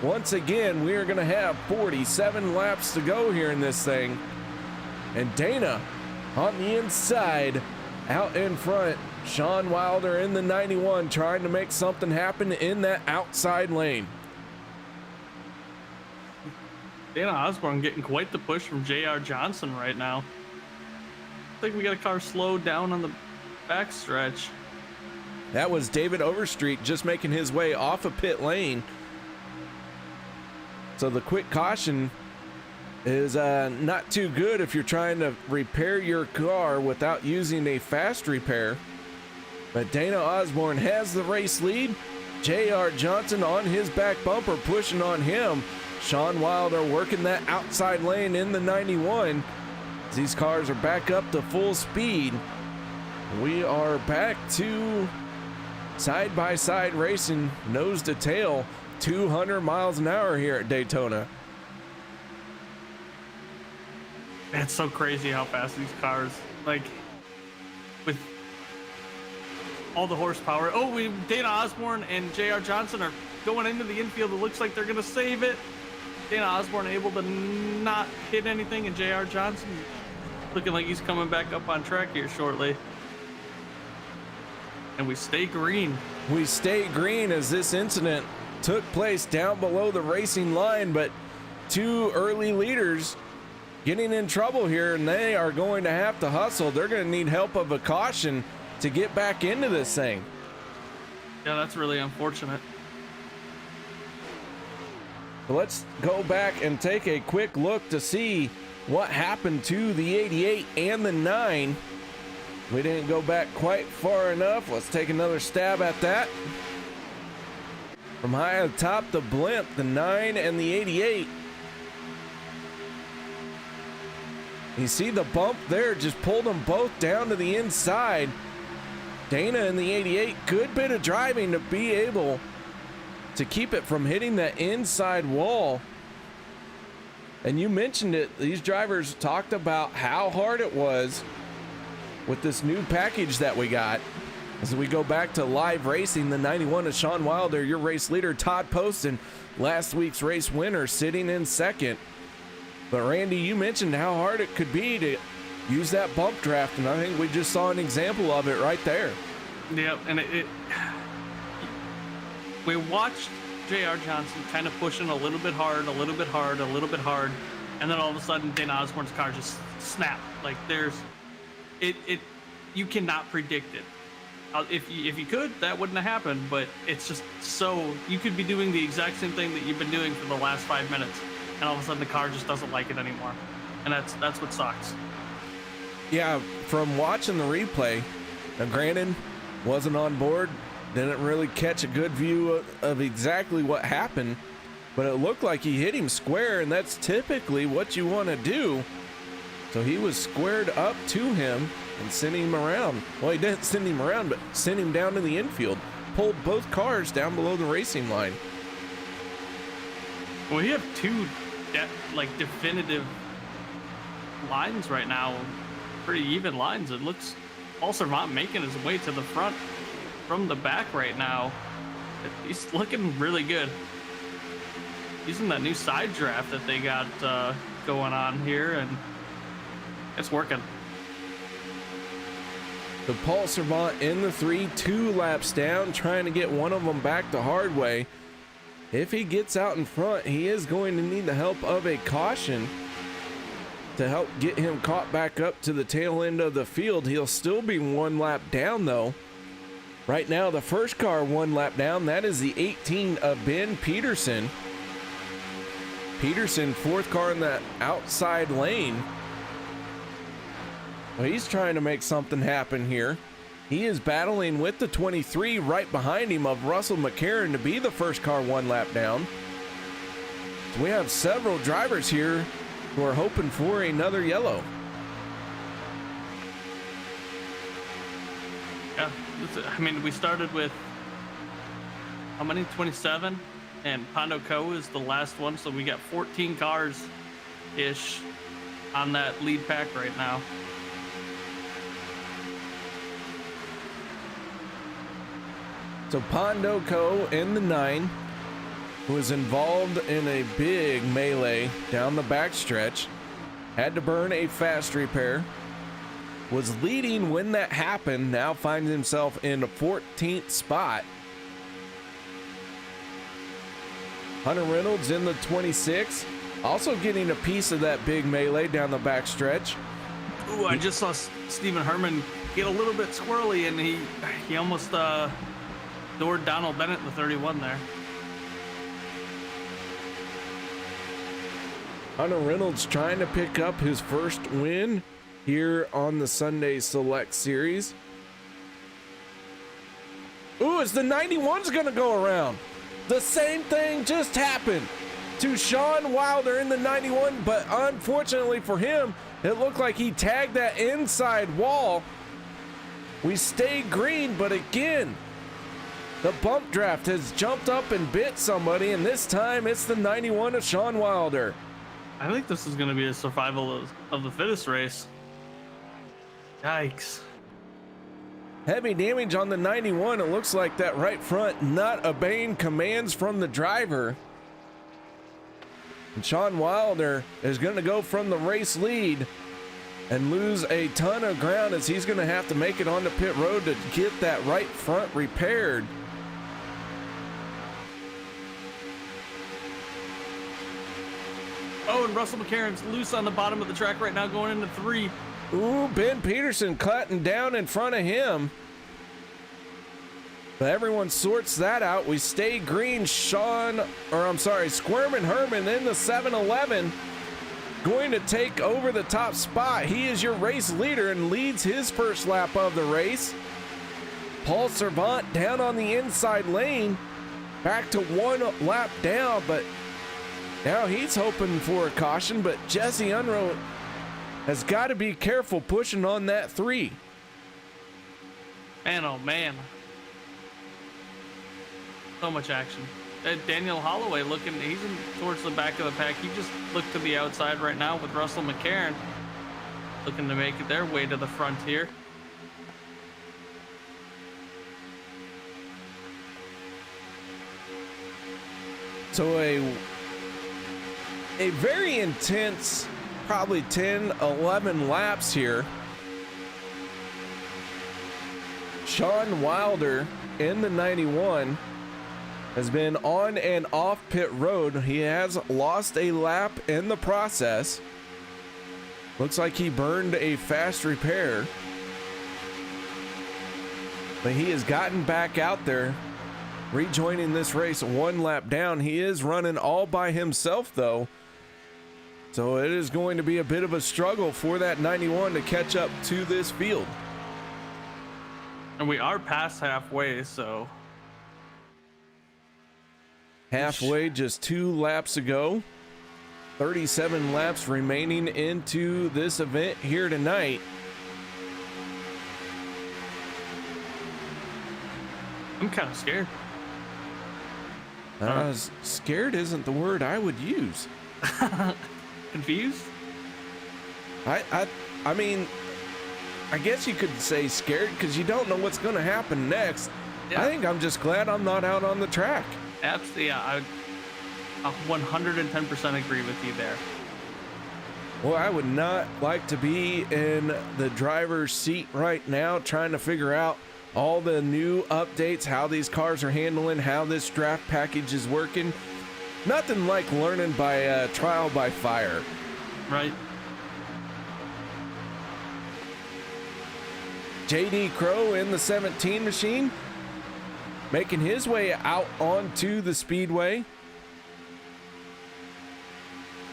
S2: Once again, we are going to have 47 laps to go here in this thing. And Dana on the inside, out in front. Sean Wilder in the 91 trying to make something happen in that outside lane.
S3: Dana Osborne getting quite the push from J.R. Johnson right now. I think we got a car slowed down on the backstretch.
S2: That was David Overstreet just making his way off of pit lane. So the quick caution is not too good if you're trying to repair your car without using a fast repair. But Dana Osborne has the race lead. J.R. Johnson on his back bumper pushing on him. Sean Wilder working that outside lane in the 91. These cars are back up to full speed. We are back to side-by-side racing, nose to tail, 200 miles an hour here at Daytona.
S3: It's so crazy how fast these cars, like, with all the horsepower. Oh, Dana Osborne and J.R. Johnson are going into the infield. It looks like they're going to save it. Dana Osborne able to not hit anything, and J.R. Johnson looking like he's coming back up on track here shortly. And we stay green.
S2: We stay green as this incident took place down below the racing line, but two early leaders getting in trouble here, and they are going to have to hustle. They're going to need help of a caution to get back into this thing.
S3: Yeah, that's really unfortunate.
S2: So let's go back and take a quick look to see what happened to the 88 and the 9. We didn't go back quite far enough. Let's take another stab at that. From high atop the blimp, the 9 and the 88. You see the bump there, just pulled them both down to the inside. Dana in the 88, good bit of driving to be able to keep it from hitting that inside wall. And you mentioned it, these drivers talked about how hard it was with this new package that we got. As we go back to live racing, the 91 is Sean Wilder, your race leader. Todd Poston, last week's race winner, sitting in second. But Randy, you mentioned how hard it could be to use that bump draft, and I think we just saw an example of it right there.
S3: Yep, and we watched J.R. Johnson kind of pushing a little bit hard, a little bit hard, a little bit hard, and then all of a sudden Dana Osborne's car just snapped. Like you cannot predict it. If you could, that wouldn't have happened, but it's just so, you could be doing the exact same thing that you've been doing for the last 5 minutes, and all of a sudden the car just doesn't like it anymore. And that's what sucks.
S2: Yeah, from watching the replay, now granted, wasn't on board, didn't really catch a good view of exactly what happened, but it looked like he hit him square, and that's typically what you want to do. So he was squared up to him and sent him around. Well, he didn't send him around, but sent him down to the infield. Pulled both cars down below the racing line.
S3: Well, we have two definitive lines right now. Pretty even lines. It looks Paul Servant making his way to the front from the back right now. He's looking really good. Using that new side draft that they got going on here, and it's working.
S2: The Paul Servant in the 3, 2 laps down, trying to get one of them back the hard way. If he gets out in front, he is going to need the help of a caution to help get him caught back up to the tail end of the field. He'll still be 1 lap down though. Right now, the first car 1 lap down, that is the 18 of Ben Peterson. Peterson, 4th car in the outside lane. Well, he's trying to make something happen here. He is battling with the 23 right behind him of Russell McCarron to be the first car 1 lap down. So we have several drivers here who are hoping for another yellow.
S3: Yeah, I mean, we started with how many? 27, and Pondo Co is the last one, so we got 14 cars ish on that lead pack right now.
S2: So Pondo Co. in the 9 was involved in a big melee down the backstretch. Had to burn a fast repair. Was leading when that happened. Now finds himself in the 14th spot. Hunter Reynolds in the 26. Also getting a piece of that big melee down the backstretch.
S3: Ooh, I just saw Stephen Herman get a little bit squirrely, and he almost doored Donald Bennett in the 31 there.
S2: Hunter Reynolds trying to pick up his first win here on the Sunday Select Series. Ooh, it's the 91's gonna go around. The same thing just happened to Sean Wilder in the 91, but unfortunately for him, it looked like he tagged that inside wall. We stayed green, but again, the bump draft has jumped up and bit somebody, and this time it's the 91 of Sean Wilder.
S3: I think this is going to be a survival of the fittest race. Yikes.
S2: Heavy damage on the 91. It looks like that right front not obeying commands from the driver. And Sean Wilder is going to go from the race lead and lose a ton of ground, as he's going to have to make it onto pit road to get that right front repaired.
S3: Oh, and Russell McCarron's loose on the bottom of the track right now, going into 3.
S2: Ooh, Ben Peterson cutting down in front of him. But everyone sorts that out. We stay green. Squirman Herman in the 7-11, going to take over the top spot. He is your race leader and leads his first lap of the race. Paul Servant down on the inside lane, back to 1 lap down, but now he's hoping for a caution, but Jesse Unruh has got to be careful pushing on that 3.
S3: Man, oh man. So much action. Daniel Holloway he's towards the back of the pack. He just looked to the outside right now with Russell McCarron looking to make their way to the front here.
S2: So a very intense, probably 10, 11 laps here. Sean Wilder in the 91 has been on and off pit road. He has lost a lap in the process. Looks like he burned a fast repair, but he has gotten back out there, rejoining this race 1 lap down. He is running all by himself though, so it is going to be a bit of a struggle for that 91 to catch up to this field.
S3: And we are past halfway, so
S2: halfway, just 2 laps ago. 37 laps remaining into this event here tonight.
S3: I'm kind of scared.
S2: Scared isn't the word I would use.
S3: Confused?
S2: I mean, I guess you could say scared because you don't know what's going to happen next.
S3: Yeah.
S2: I think I'm just glad I'm not out on the track.
S3: Absolutely, yeah. I 110% agree with you there.
S2: Well, I would not like to be in the driver's seat right now trying to figure out all the new updates, how these cars are handling, how this draft package is working. Nothing like learning by trial by fire.
S3: Right.
S2: JD Crow in the 17 machine, making his way out onto the speedway.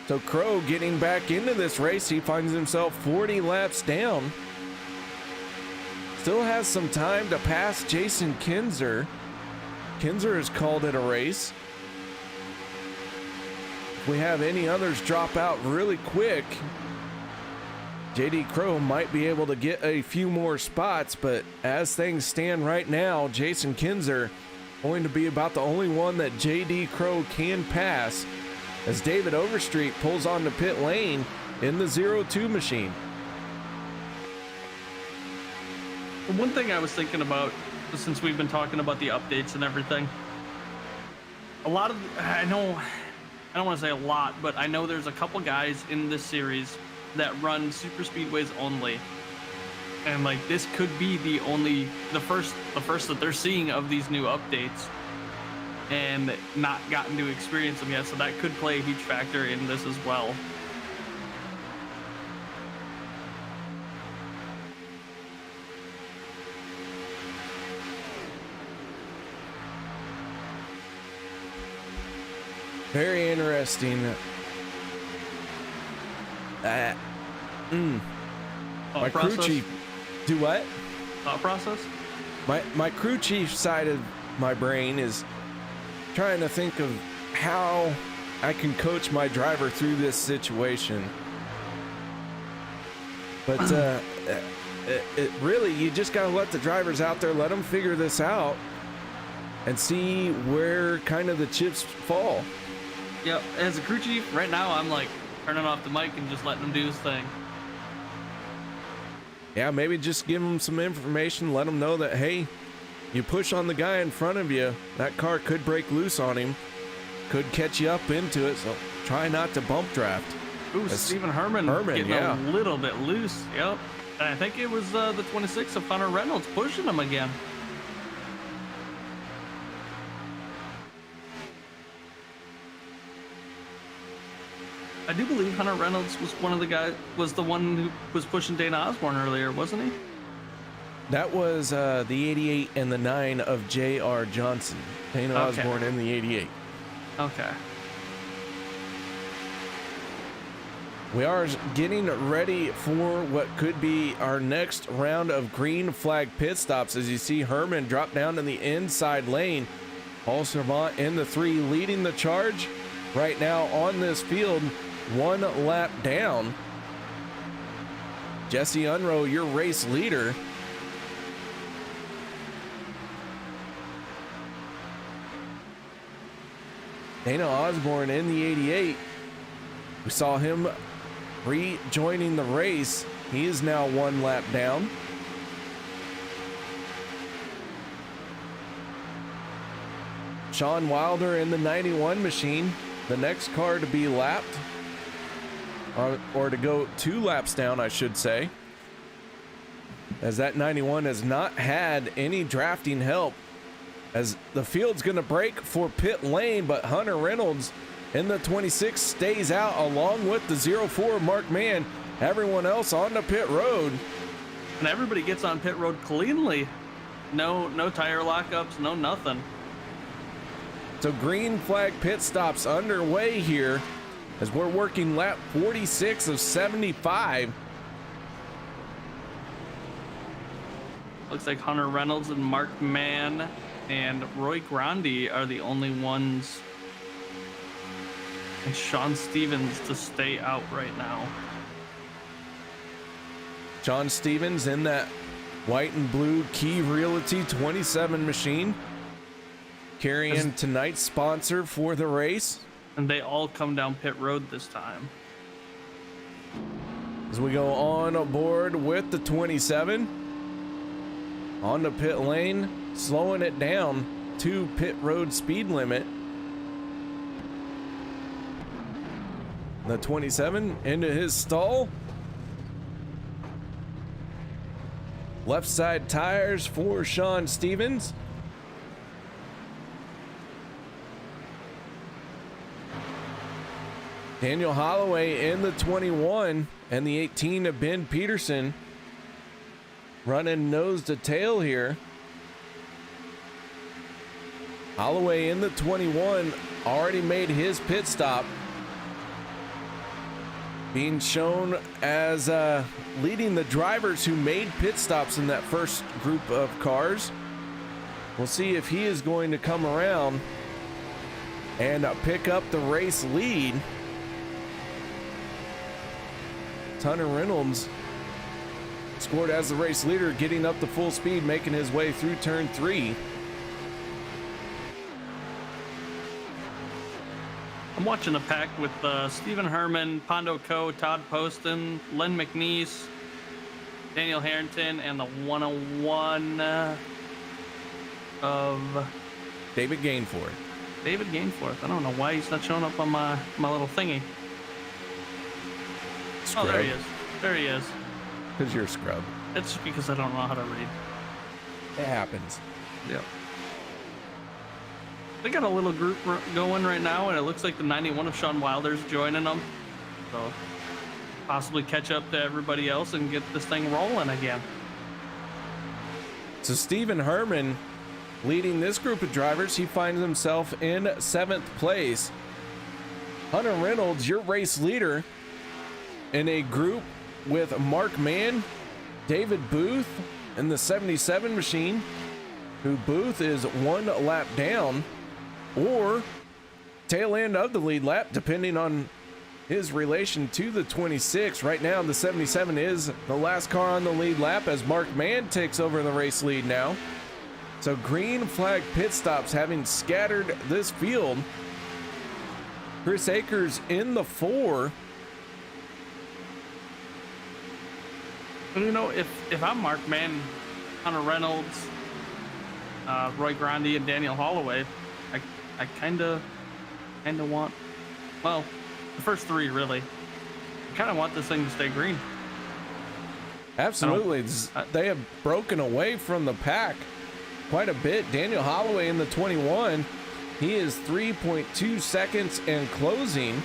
S2: So Crow getting back into this race, he finds himself 40 laps down. Still has some time to pass Jason Kinzer. Kinzer has called it a race. If we have any others drop out really quick, JD Crow might be able to get a few more spots, but as things stand right now, Jason Kinzer going to be about the only one that JD Crow can pass, as David Overstreet pulls on the pit lane in the 02 machine.
S3: One thing I was thinking about since we've been talking about the updates and everything. A lot of, I don't want to say a lot, but I know there's a couple guys in this series that run super speedways only. And like this could be the first that they're seeing of these new updates and not gotten to experience them yet. So that could play a huge factor in this as well.
S2: Very interesting. My crew chief. Do what?
S3: Thought process?
S2: My crew chief side of my brain is trying to think of how I can coach my driver through this situation. But it really, you just gotta let the drivers out there, let them figure this out, and see where kind of the chips fall.
S3: Yep. As a crew chief, right now I'm like turning off the mic and just letting him do his thing.
S2: Yeah, maybe just give them some information, let them know that, hey, you push on the guy in front of you, that car could break loose on him, could catch you up into it, so try not to bump draft.
S3: Ooh, Stephen Herman getting a little bit loose. Yep. And I think it was the 26 of Hunter Reynolds pushing him again. I do believe Hunter Reynolds was the one who was pushing Dana Osborne earlier, wasn't he?
S2: That was the 88 and the 9 of J.R. Johnson. Dana Osborne in the 88.
S3: Okay.
S2: We are getting ready for what could be our next round of green flag pit stops. As you see Herman drop down in the inside lane. Paul Servant in the 3 leading the charge right now on this field. 1 lap down. Jesse Unroe, your race leader. Dana Osborne in the 88. We saw him rejoining the race. He is now 1 lap down. Sean Wilder in the 91 machine, the next car to be lapped. Or to go 2 laps down, I should say, as that 91 has not had any drafting help, as the field's going to break for pit lane, but Hunter Reynolds in the 26 stays out along with the 04 Mark Mann. Everyone else on the pit road,
S3: and everybody gets on pit road cleanly. No tire lockups, no nothing.
S2: So green flag pit stops underway here as we're working lap 46 of 75.
S3: Looks like Hunter Reynolds and Mark Mann and Roy Grandi are the only ones, and Sean Stevens to stay out right now.
S2: Sean Stevens in that white and blue Key Realty 27 machine, carrying tonight's sponsor for the race.
S3: And they all come down pit road this time.
S2: As we go on aboard with the 27 on the pit lane, slowing it down to pit road speed limit. The 27 into his stall. Left side tires for Sean Stevens. Daniel Holloway in the 21 and the 18 of Ben Peterson running nose to tail here. Holloway in the 21 already made his pit stop, being shown as leading the drivers who made pit stops in that first group of cars. We'll see if he is going to come around and pick up the race lead. Hunter Reynolds scored as the race leader, getting up to full speed, making his way through turn 3.
S3: I'm watching a pack with Stephen Herman, Pondo Co, Todd Poston, Len McNeese, Daniel Harrington, and the 101 of
S2: David Gainforth.
S3: David Gainforth. I don't know why he's not showing up on my little thingy.
S2: Scrub.
S3: Oh, there he is. There he is.
S2: Because you're a scrub.
S3: It's just because I don't know how to read.
S2: It happens.
S3: Yep. They got a little group going right now, and it looks like the 91 of Sean Wilder's joining them. So possibly catch up to everybody else and get this thing rolling again.
S2: So Stephen Herman leading this group of drivers. He finds himself in 7th place. Hunter Reynolds, your race leader, in a group with Mark Mann, David Booth, and the 77 machine, who Booth is 1 lap down or tail end of the lead lap, depending on his relation to the 26. Right now, the 77 is the last car on the lead lap as Mark Mann takes over the race lead now. So green flag pit stops having scattered this field. Chris Akers in the 4.
S3: You know, if I'm Mark Mann, Hunter Reynolds, Roy Grandi, and Daniel Holloway, I kind of want, well, the first 3 really. I kind of want this thing to stay green.
S2: Absolutely. They have broken away from the pack quite a bit. Daniel Holloway in the 21. He is 3.2 seconds and closing.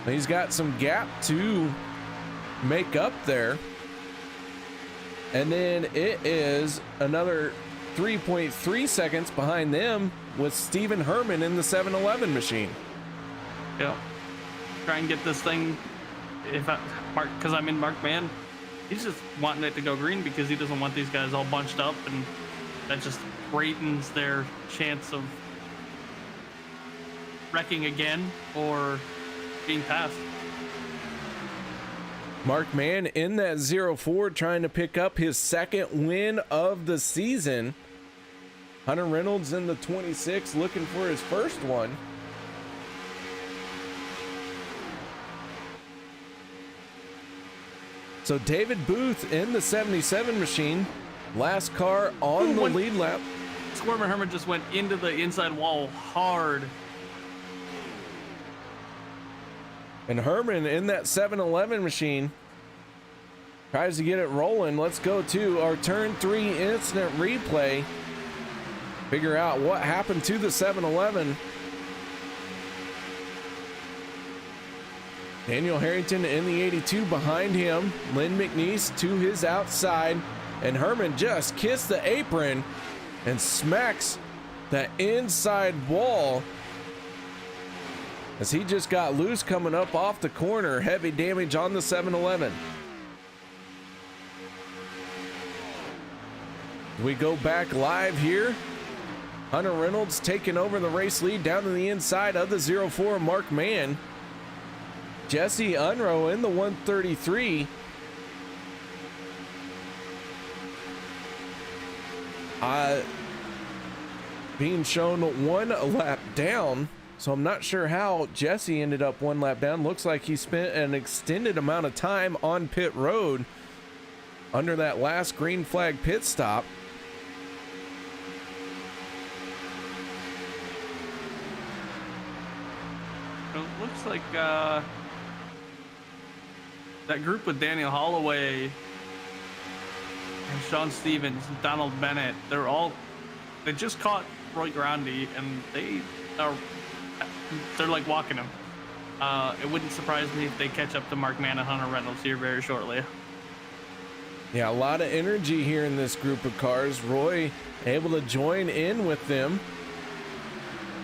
S2: He's got some gap to make up there. And then it is another 3.3 seconds behind them with Stephen Herman in the 7-Eleven machine.
S3: Yeah. Try and get this thing, because I mean, Mark Mann, he's just wanting it to go green because he doesn't want these guys all bunched up, and that just greatens their chance of wrecking again or being passed.
S2: Mark Mann in that 0-4 trying to pick up his 2nd win of the season. Hunter Reynolds in the 26 looking for his first one. So David Booth in the 77 machine, last car on the lead lap.
S3: Squirmer Herman just went into the inside wall hard.
S2: And Herman in that 7-Eleven machine tries to get it rolling. Let's go to our turn 3 instant replay. Figure out what happened to the 7-Eleven. Daniel Harrington in the 82 behind him. Lynn McNeese to his outside. And Herman just kissed the apron and smacks the inside wall as he just got loose coming up off the corner. Heavy damage on the 7-Eleven. We go back live here. Hunter Reynolds taking over the race lead down to the inside of the 0-4 Mark Mann. Jesse Unruh in the 133. Being shown 1 lap down. So I'm not sure how Jesse ended up 1 lap down. Looks like he spent an extended amount of time on pit road under that last green flag pit stop.
S3: It looks like that group with Daniel Holloway and Sean Stevens, Donald Bennett, they just caught Roy Grandi, and they're like walking him. It wouldn't surprise me if they catch up to Mark Mann and Hunter Reynolds here very shortly.
S2: Yeah, a lot of energy here in this group of cars. Roy able to join in with them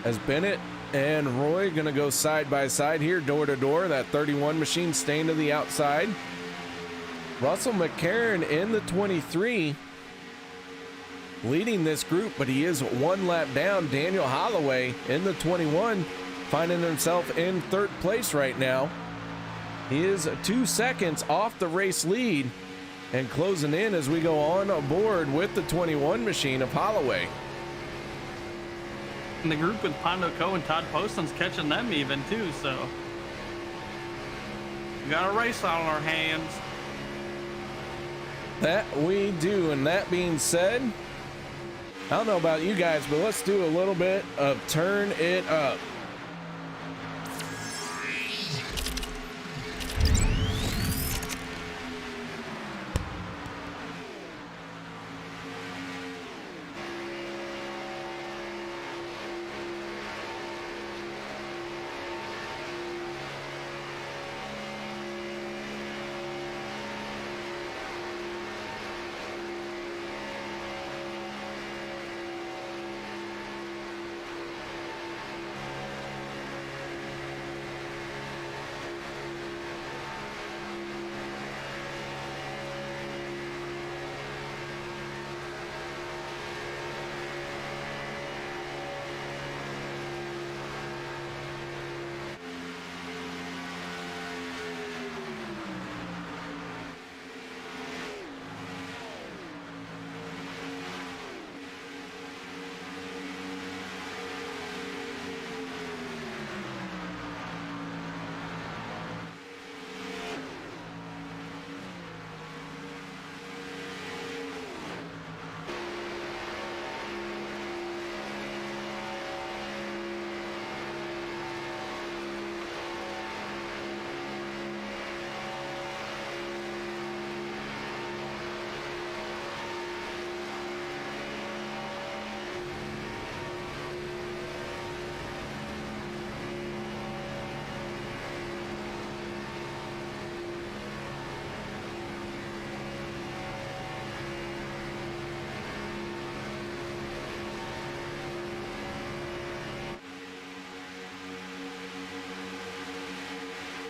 S2: as Bennett and Roy gonna go side by side here, door to door. That 31 machine staying to the outside. Russell McCarron in the 23 leading this group, but he is 1 lap down. Daniel Holloway in the 21 finding himself in 3rd place right now. He is 2 seconds off the race lead and closing in as we go on board with the 21 machine of Holloway.
S3: And the group with Pondo Co and Todd Poston's catching them even too, so we got a race on our hands.
S2: That we do. And that being said, I don't know about you guys, but let's do a little bit of Turn It Up.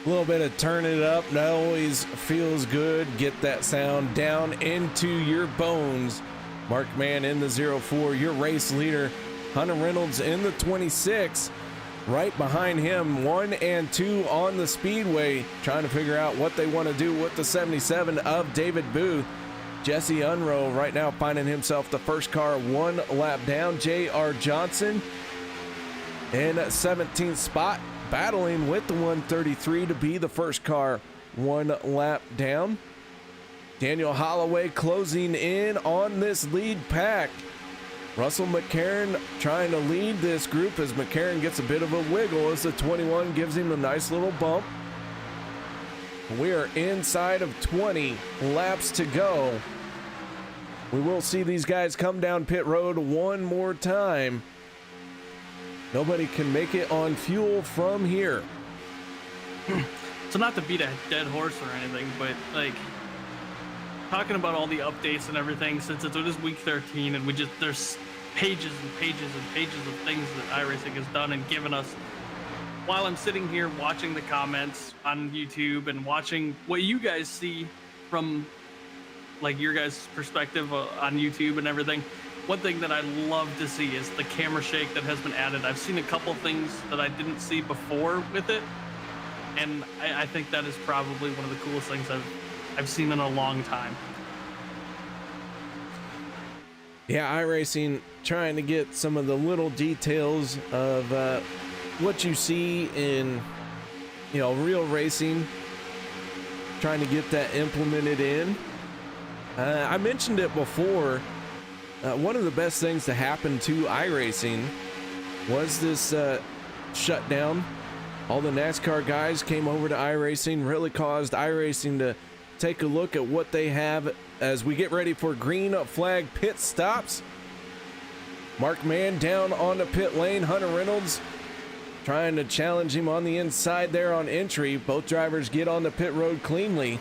S2: A little bit of Turn It Up, that always feels good. Get that sound down into your bones. Mark Mann in the 04, your race leader. Hunter Reynolds in the 26. Right behind him, 1 and 2 on the speedway, trying to figure out what they want to do with the 77 of David Booth. Jesse Unroe right now finding himself the first car 1 lap down. J.R. Johnson in 17th spot, battling with the 133 to be the first car 1 lap down. Daniel Holloway closing in on this lead pack. Russell McCarron trying to lead this group as McCarron gets a bit of a wiggle as the 21 gives him a nice little bump. We are inside of 20 laps to go. We will see these guys come down pit road one more time. Nobody can make it on fuel from here.
S3: So not to beat a dead horse or anything, but like talking about all the updates and everything, since it is week 13 and there's pages and pages and pages of things that iRacing has done and given us. While I'm sitting here watching the comments on YouTube and watching what you guys see from like your guys' perspective on YouTube and everything, one thing that I love to see is the camera shake that has been added. I've seen a couple things that I didn't see before with it, and I think that is probably one of the coolest things I've seen in a long time.
S2: Yeah, iRacing trying to get some of the little details of what you see in, real racing, trying to get that implemented in. I mentioned it before. One of the best things to happen to iRacing was this shutdown. All the NASCAR guys came over to iRacing, really caused iRacing to take a look at what they have as we get ready for green flag pit stops. Mark Mann down on the pit lane. Hunter Reynolds trying to challenge him on the inside there on entry. Both drivers get on the pit road cleanly.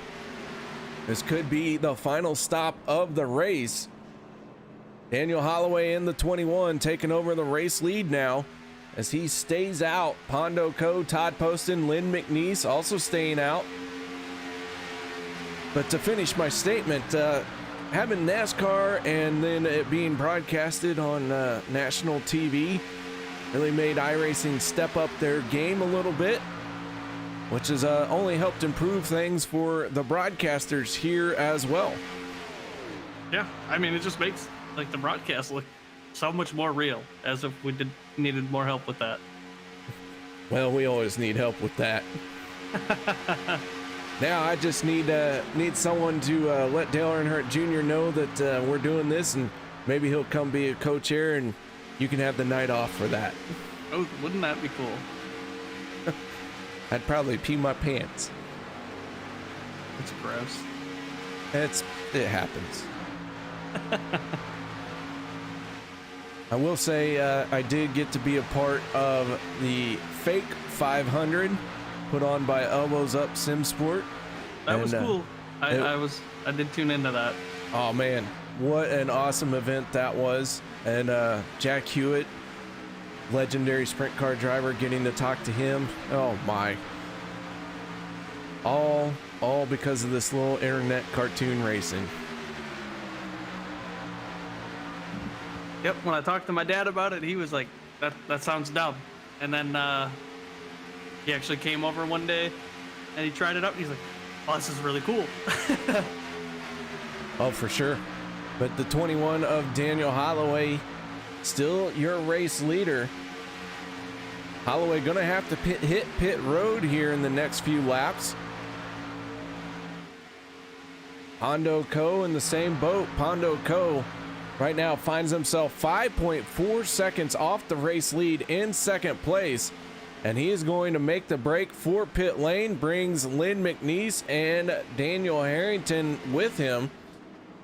S2: This could be the final stop of the race. Daniel Holloway in the 21 taking over the race lead now as he stays out. Pondo Co, Todd Poston, Lynn McNeese also staying out. But to finish my statement, having NASCAR and then it being broadcasted on national TV really made iRacing step up their game a little bit, which has only helped improve things for the broadcasters here as well.
S3: Yeah, I mean, it just makes like the broadcast look so much more real, as if we needed more help with that.
S2: Well, we always need help with that. Now I just need someone to let Dale Earnhardt Jr. know that we're doing this and Maybe he'll come be a co-chair and you can have the night off for that.
S3: Oh, wouldn't that be cool?
S2: I'd probably pee my pants.
S3: It's gross.
S2: It happens. I will say I did get to be a part of the fake 500 put on by Elbows Up Sim Sport.
S3: That was cool. I did tune into that.
S2: Oh man, what an awesome event that was. And Jack Hewitt, legendary sprint car driver, getting to talk to him. Oh my. All because of this little internet cartoon racing.
S3: Yep, when I talked to my dad about it, he was like, that sounds dumb. And then he actually came over one day and he tried it out and he's like, oh, this is really cool.
S2: Oh, for sure. But the 21 of Daniel Holloway, still your race leader. Holloway gonna have to hit pit road here in the next few laps. Pondo Co in the same boat. Pondo Co right now finds himself 5.4 seconds off the race lead in second place. And he is going to make the break for pit lane, brings Lynn McNeese and Daniel Harrington with him.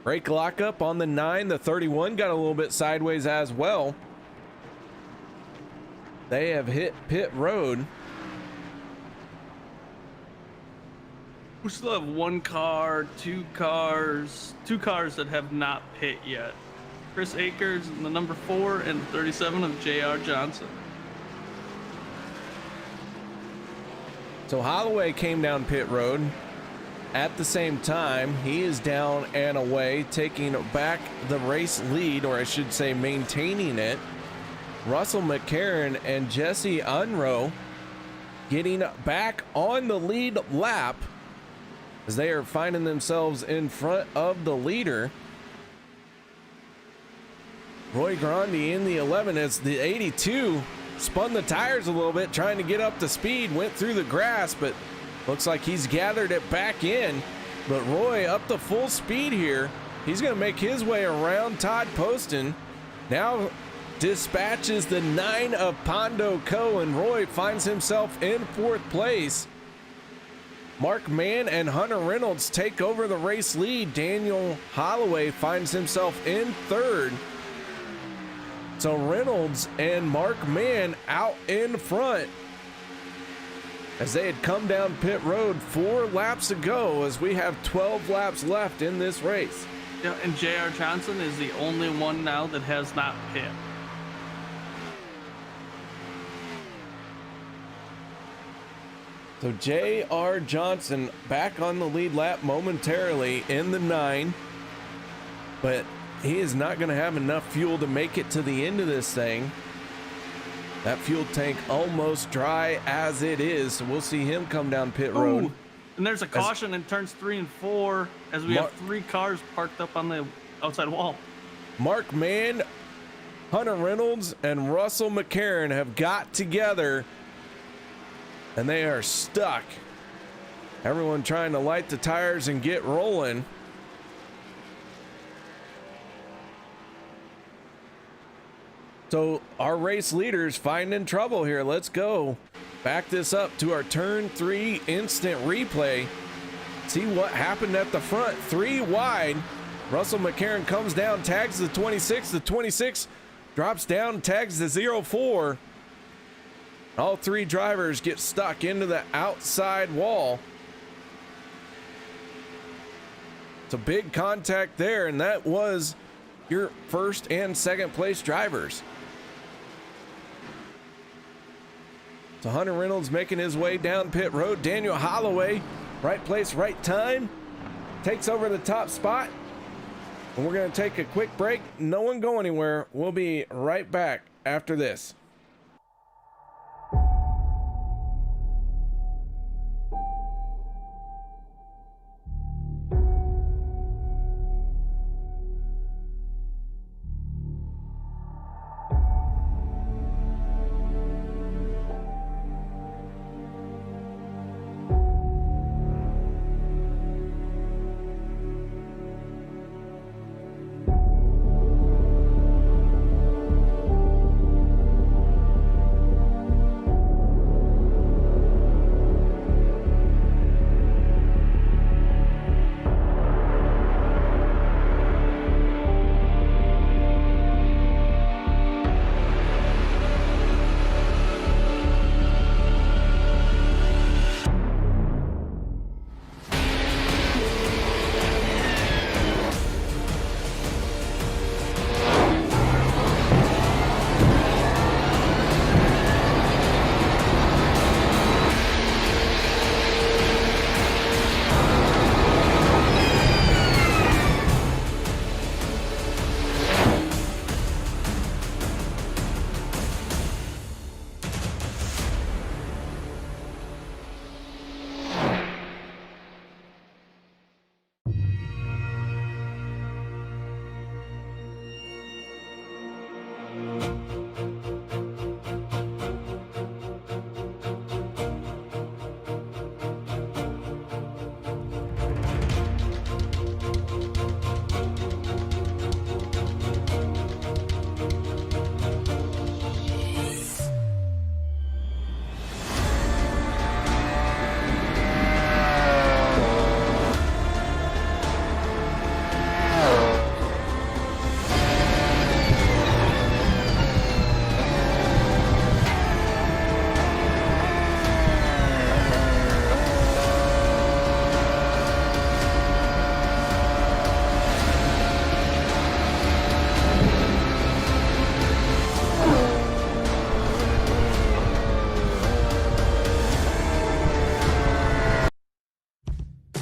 S2: Brake lockup on the 9. The 31 got a little bit sideways as well. They have hit pit road.
S3: We still have one car, two cars that have not pit yet. Chris Akers in the number 4 and 37 of J.R. Johnson.
S2: So Holloway came down pit road. At the same time, he is down and away, taking back the race lead, or I should say maintaining it. Russell McCarron and Jesse Unroe getting back on the lead lap as they are finding themselves in front of the leader. Roy Grandi in the 11 as the 82 spun the tires a little bit, trying to get up to speed, went through the grass, but looks like he's gathered it back in. But Roy up to full speed here. He's going to make his way around Todd Poston. Now dispatches the 9 of Pondo Co, and Roy finds himself in 4th place. Mark Mann and Hunter Reynolds take over the race lead. Daniel Holloway finds himself in 3rd. So Reynolds and Mark Mann out in front as they had come down pit road 4 laps ago, as we have 12 laps left in this race.
S3: Yeah, and J.R. Johnson is the only one now that has not pit.
S2: So J.R. Johnson back on the lead lap momentarily in the 9, but he is not going to have enough fuel to make it to the end of this thing. That fuel tank almost dry as it is, so we'll see him come down pit road.
S3: Ooh, and there's a caution in turns 3 and 4 as we have 3 cars parked up on the outside wall.
S2: Mark Mann, Hunter Reynolds, and Russell McCarron have got together, and they are stuck. Everyone trying to light the tires and get rolling. So our race leaders finding trouble here. Let's go back this up to our turn 3 instant replay. See what happened at the front. 3 wide. Russell McCarron comes down, tags the 26. The 26 drops down, tags the 04. All 3 drivers get stuck into the outside wall. It's a big contact there, and that was your first and second place drivers. So Hunter Reynolds making his way down pit road. Daniel Holloway, right place, right time, takes over the top spot. And we're going to take a quick break. No one go anywhere. We'll be right back after this.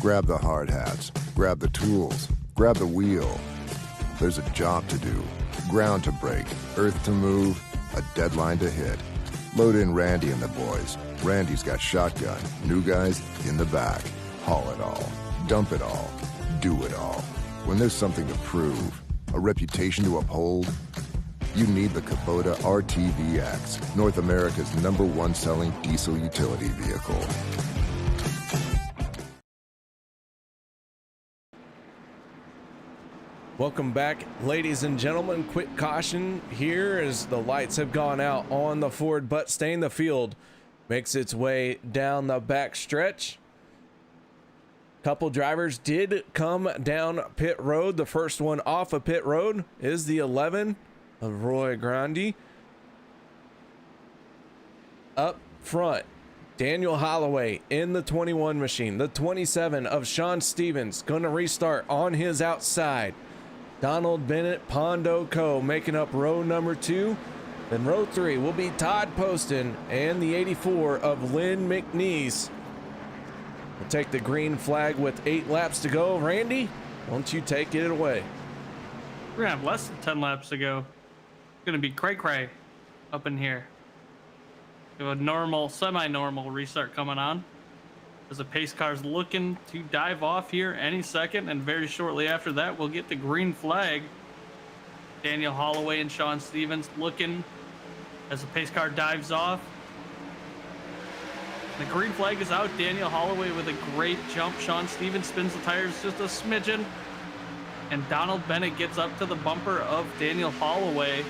S7: Grab the hard hats, grab the tools, grab the wheel. There's a job to do, ground to break, earth to move, a deadline to hit. Load in Randy and the boys. Randy's got shotgun, new guys in the back. Haul it all, dump it all, do it all. When there's something to prove, a reputation to uphold, you need the Kubota RTVX, North America's #1 selling diesel utility vehicle.
S2: Welcome back, ladies and gentlemen. Quick caution here as the lights have gone out on the Ford, but staying the field makes its way down the back stretch. Couple drivers did come down pit road. The first one off of pit road is the 11 of Roy Grandi. Up front, Daniel Holloway in the 21 machine. The 27 of Sean Stevens going to restart on his outside. Donald Bennett, Pondo Co. making up row number 2. Then row 3 will be Todd Poston and the 84 of Lynn McNeese. We'll take the green flag with 8 laps to go. Randy, won't you take it away?
S3: We're gonna have less than 10 laps to go. It's gonna be cray up in here. We have a normal, semi-normal restart coming on. As the pace car's looking to dive off here any second, and very shortly after that, we'll get the green flag. Daniel Holloway and Sean Stevens looking as the pace car dives off. The green flag is out. Daniel Holloway with a great jump. Sean Stevens spins the tires just a smidgen. And Donald Bennett gets up to the bumper of Daniel Holloway.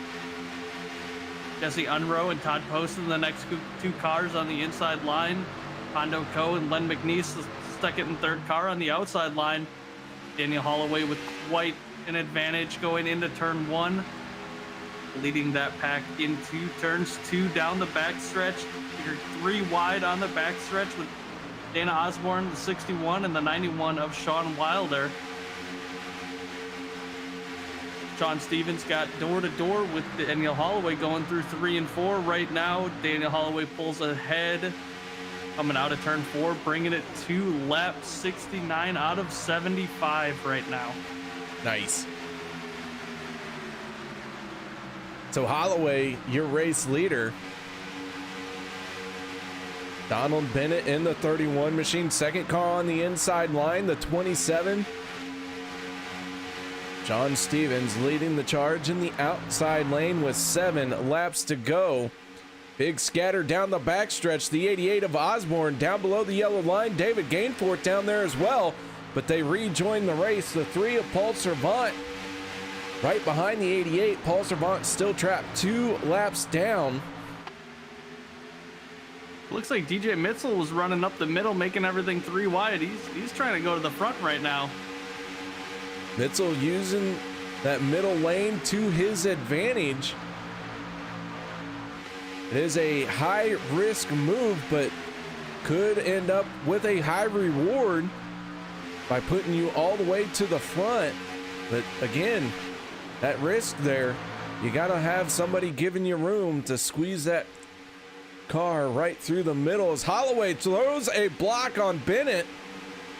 S3: Jesse Unrow and Todd Poston, the next 2 cars on the inside line. Pondo Co. and Len McNeese, the second and third car on the outside line. Daniel Holloway with quite an advantage going into turn 1. Leading that pack into turns 2 down the backstretch. You're 3 wide on the backstretch with Dana Osborne, the 61, and the 91 of Sean Wilder. Sean Stevens got door-to-door with Daniel Holloway going through 3 and 4 right now. Daniel Holloway pulls ahead coming out of turn 4, bringing it to lap 69 out of 75 right now.
S2: Nice. So Holloway, your race leader. Donald Bennett in the 31 machine. Second car on the inside line, the 27. John Stevens leading the charge in the outside lane with 7 laps to go. Big scatter down the backstretch. The 88 of Osborne down below the yellow line. David Gainforth down there as well, but they rejoin the race. The 3 of Paul Servant right behind the 88. Paul Servant still trapped 2 laps down.
S3: Looks like DJ Mitchell was running up the middle, making everything 3 wide. He's trying to go to the front right now.
S2: Mitchell using that middle lane to his advantage. It is a high risk move, but could end up with a high reward by putting you all the way to the front. But again, that risk there, you got to have somebody giving you room to squeeze that car right through the middle as Holloway throws a block on Bennett.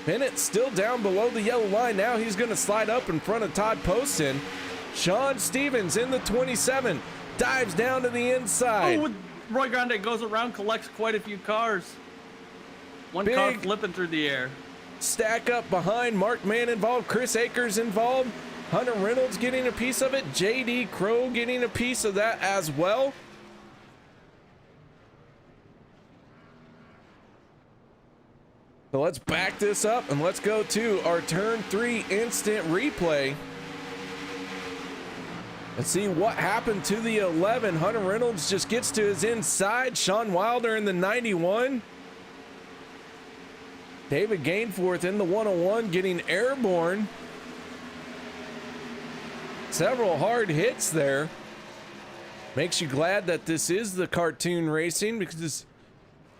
S2: Bennett still down below the yellow line. Now he's going to slide up in front of Todd Poston. Sean Stevens in the 27 dives down to the inside.
S3: Oh, Roy Grande goes around, collects quite a few cars. One car flipping through the air.
S2: Stack up behind. Mark Mann involved. Chris Akers involved. Hunter Reynolds getting a piece of it. JD Crow getting a piece of that as well. So let's back this up and let's go to our turn 3 instant replay. Let's see what happened to the 11. Hunter Reynolds just gets to his inside. Sean Wilder in the 91. David Gainforth in the 101 getting airborne. Several hard hits there. Makes you glad that this is the cartoon racing, because,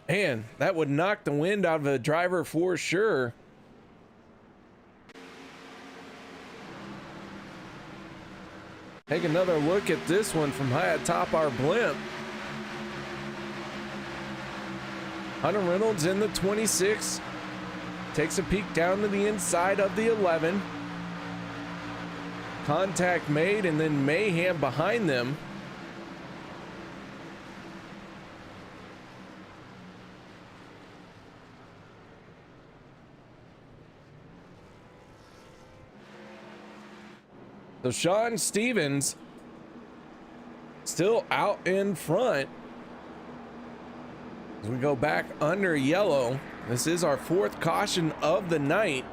S2: man, that would knock the wind out of a driver for sure. Take another look at this one from high atop our blimp. Hunter Reynolds in the 26. takes a peek down to the inside of the 11. Contact made, and then mayhem behind them. So Sean Stevens still out in front. As we go back under yellow, this is our 4th caution of the night.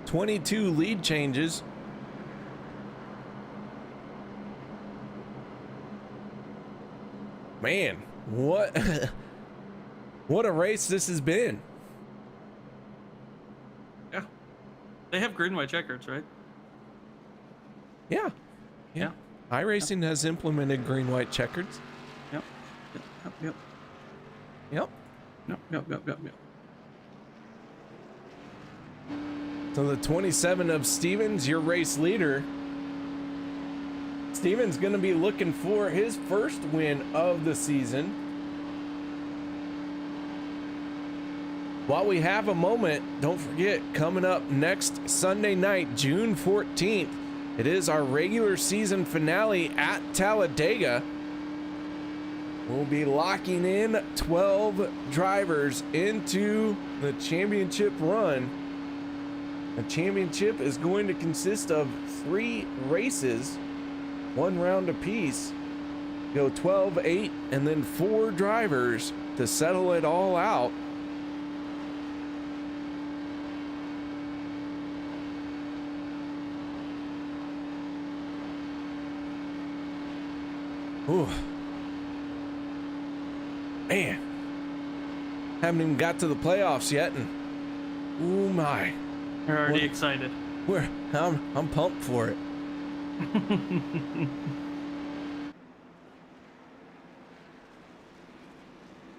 S2: 22 lead changes. Man, what what a race this has been.
S3: Yeah. They have green white checkers, right?
S2: Yeah. iRacing has implemented green white checkers.
S3: Yep.
S2: Yep. So the 27 of Stevens, your race leader. Stevens going to be looking for his first win of the season. While we have a moment, don't forget, coming up next Sunday night, June 14th, it is our regular season finale at Talladega. We'll be locking in 12 drivers into the championship run. The championship is going to consist of 3 races, 1 round apiece. Go 12, 8, and then 4 drivers to settle it all out. Ooh. Man. Haven't even got to the playoffs yet, and oh my.
S3: You're already excited.
S2: I'm pumped for it.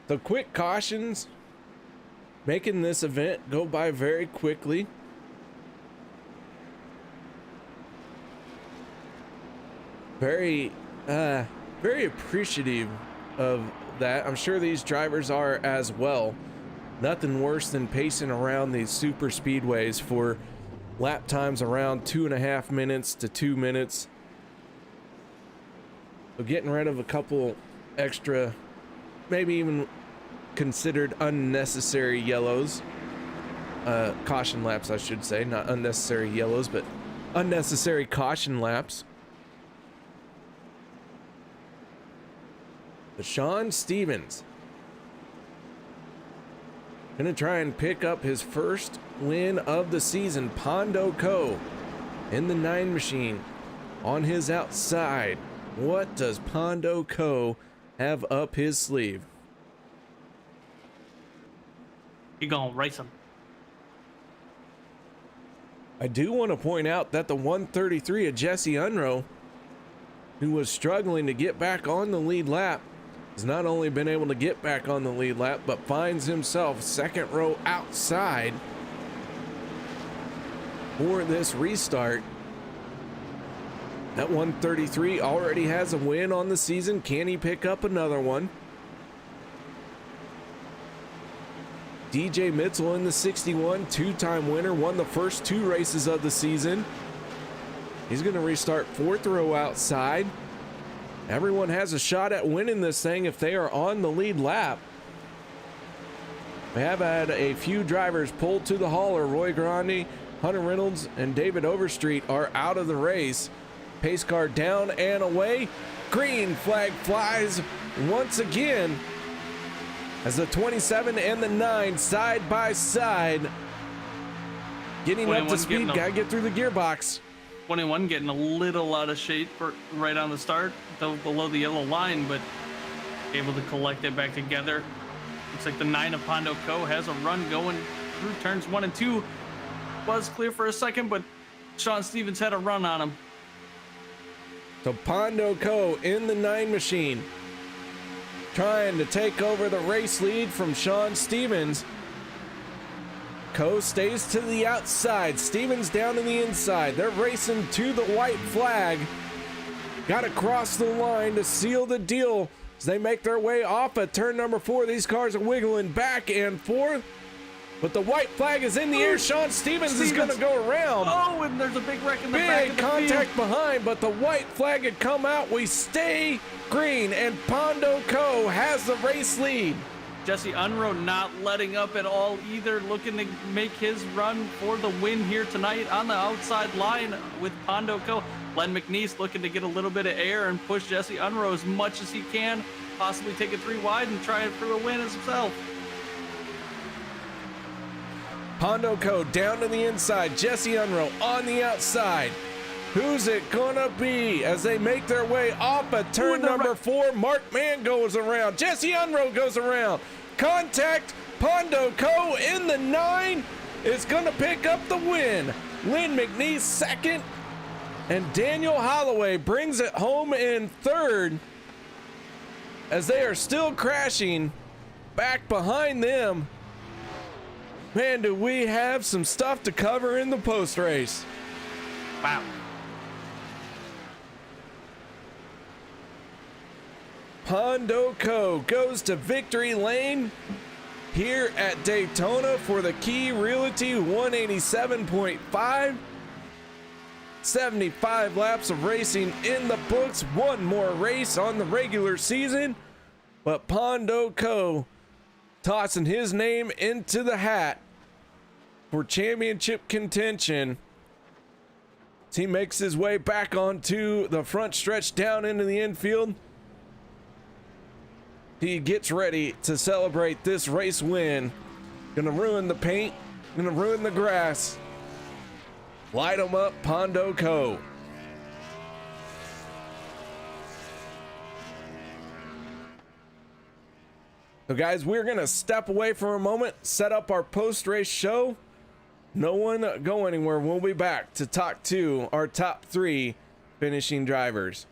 S2: So quick cautions, making this event go by very quickly. Very appreciative of that. I'm sure these drivers are as well. Nothing worse than pacing around these super speedways for lap times around 2.5 minutes to 2 minutes. So getting rid of a couple extra, maybe even considered unnecessary yellows. Caution laps, I should say, not unnecessary yellows, but unnecessary caution laps. But Sean Stevens gonna try and pick up his first win of the season. Pondo Co in the 9 machine on his outside. What does Pondo Co have up his sleeve?
S3: You gonna race him?
S2: I do want to point out that the 133 of Jesse Unruh, who was struggling to get back on the lead lap, has not only been able to get back on the lead lap, but finds himself second row outside for this restart. That 133 already has a win on the season. Can he pick up another one? DJ Mitchell in the 61, 2-time winner, won the first 2 races of the season. He's going to restart 4th row outside. Everyone has a shot at winning this thing if they are on the lead lap. We have had a few drivers pulled to the hauler. Roy Grandi, Hunter Reynolds, and David Overstreet are out of the race. Pace car down and away. Green flag flies once again as the 27 and the 9 side by side. Getting up to speed, gotta get through the gearbox.
S3: 21 getting a little out of shape right on the start, though below the yellow line, but able to collect it back together. Looks like the 9 of Pondo Co has a run going through turns 1 and 2. Was clear for a second, but Sean Stevens had a run on him.
S2: So Pondo Co in the 9 machine, trying to take over the race lead from Sean Stevens. Co stays to the outside. Stevens down to the inside. They're racing to the white flag. Got to cross the line to seal the deal as they make their way off at turn number 4. These cars are wiggling back and forth. But the white flag is in the air. Sean Stevens is going to go around.
S3: Oh, and there's a big wreck in the back
S2: Big
S3: of the
S2: contact
S3: field.
S2: behind, but the white flag had come out. We stay green, and Pondo Co. has the race lead.
S3: Jesse Unruh not letting up at all either, looking to make his run for the win here tonight on the outside line with Pondo Co. Len McNeese looking to get a little bit of air and push Jesse Unruh as much as he can, possibly take it 3 wide and try it for the win as himself.
S2: Pondo Co. down to the inside. Jesse Unruh on the outside. Who's it gonna be as they make their way off a turn number 4? Mark Mann goes around. Jesse Unruh goes around. Contact. Pondo Co. in the 9 is gonna pick up the win. Lynn McNeese second, and Daniel Holloway brings it home in third as they are still crashing back behind them. Man, do we have some stuff to cover in the post race.
S3: Wow.
S2: Pondo Co. goes to victory lane here at Daytona for the Key Realty 187.5. 75 laps of racing in the books. One more race on the regular season, but Pondo Co. tossing his name into the hat for championship contention. He makes his way back onto the front stretch down into the infield. He gets ready to celebrate this race win. Gonna ruin the paint, gonna ruin the grass. Light 'em up, Pondo Co. So guys, we're gonna step away for a moment, set up our post-race show. No one go anywhere. We'll be back to talk to our top 3 finishing drivers.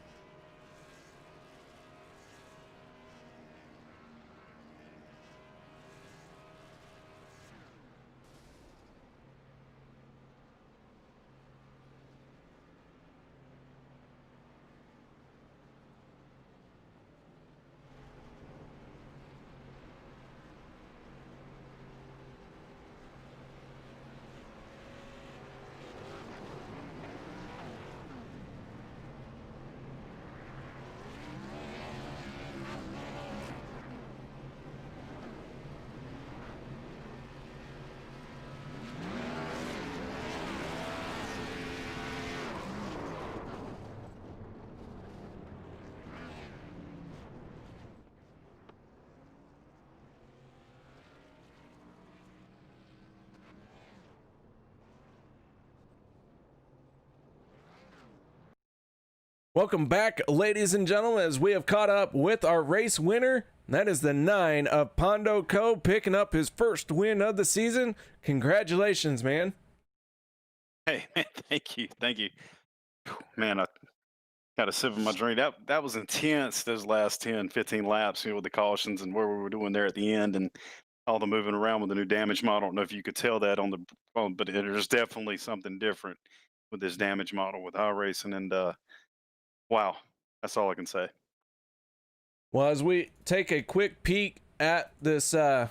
S2: Welcome back, ladies and gentlemen, as we have caught up with our race winner. That is the 9 of Pondo Co. picking up his first win of the season. Congratulations, man.
S8: Hey, man, thank you. Whew, man, I got a sip of my drink. That was intense, those last 10, 15 laps, with the cautions and where we were doing there at the end and all the moving around with the new damage model. I don't know if you could tell that on the phone, but there's definitely something different with this damage model with iRacing. And wow, that's all I can say.
S2: Well, as we take a quick peek at this, well,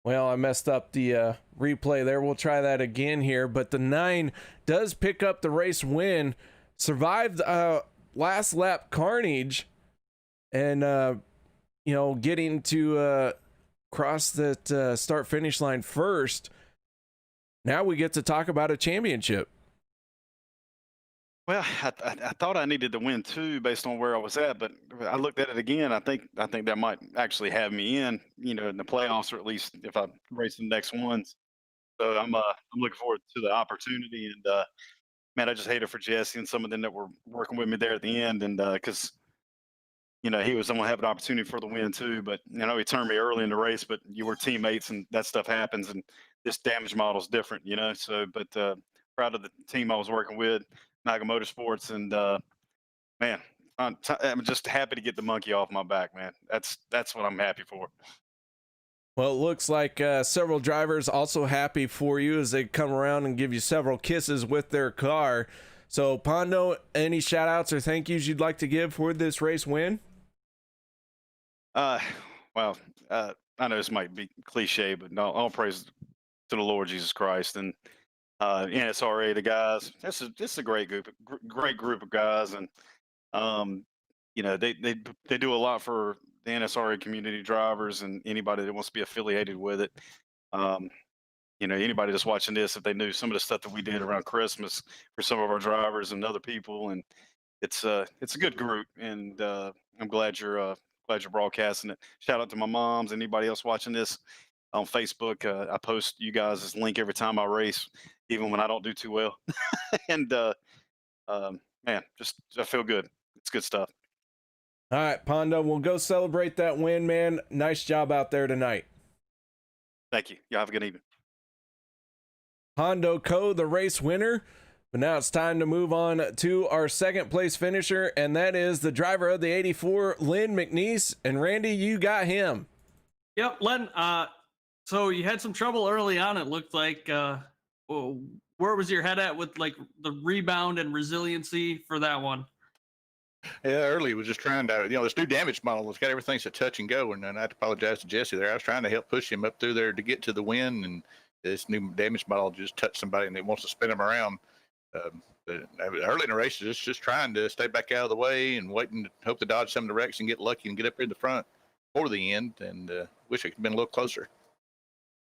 S2: I messed up the replay there. We'll try that again here. But the 9 does pick up the race win, survived last lap carnage, and, getting to cross that start finish line first. Now we get to talk about a championship.
S8: Well, I thought I needed to win too, based on where I was at, but I looked at it again. I think that might actually have me in the playoffs, or at least if I race the next ones. So I'm looking forward to the opportunity. And man, I just hate it for Jesse and some of them that were working with me there at the end, and because he was going to have an opportunity for the win too. But he turned me early in the race, but you were teammates, and that stuff happens. And this damage model is different, So, but proud of the team I was working with. Naga Motorsports, and man, I'm just happy to get the monkey off my back, man. That's what I'm happy for.
S2: Well, it looks like several drivers also happy for you as they come around and give you several kisses with their car. So, Pondo, any shout outs or thank yous you'd like to give for this race win?
S8: Well, I know this might be cliche, but no, all praise to the Lord Jesus Christ and NSRA, the guys. This is a great group, great group of guys, and um, they do a lot for the NSRA community drivers and anybody that wants to be affiliated with it. Um, anybody that's watching this, if they knew some of the stuff that we did around Christmas for some of our drivers and other people, and it's a good group, and I'm glad you're broadcasting it. Shout out to my moms, anybody else watching this on Facebook. I post you guys' link every time I race, even when I don't do too well. and man, just I feel good. It's good stuff.
S2: All right, Pondo, we'll go celebrate that win, man. Nice job out there tonight.
S8: Thank you. Y'all have a good evening.
S2: Hondo Co, the race winner. But now it's time to move on to our second place finisher, and that is the driver of the 84, Lynn McNeese. And Randy, you got him.
S3: Yep, Len. So you had some trouble early on. It looked like. Where was your head at with like the rebound and resiliency for that one?
S9: Yeah, early was just trying to, this new damage model has got everything to touch and go. And I have to apologize to Jesse there. I was trying to help push him up through there to get to the win, and this new damage model just touched somebody and it wants to spin him around. But early in the race, it's just trying to stay back out of the way and waiting to hope to dodge some of the wrecks and get lucky and get up here in the front for the end. And wish it could have been a little closer.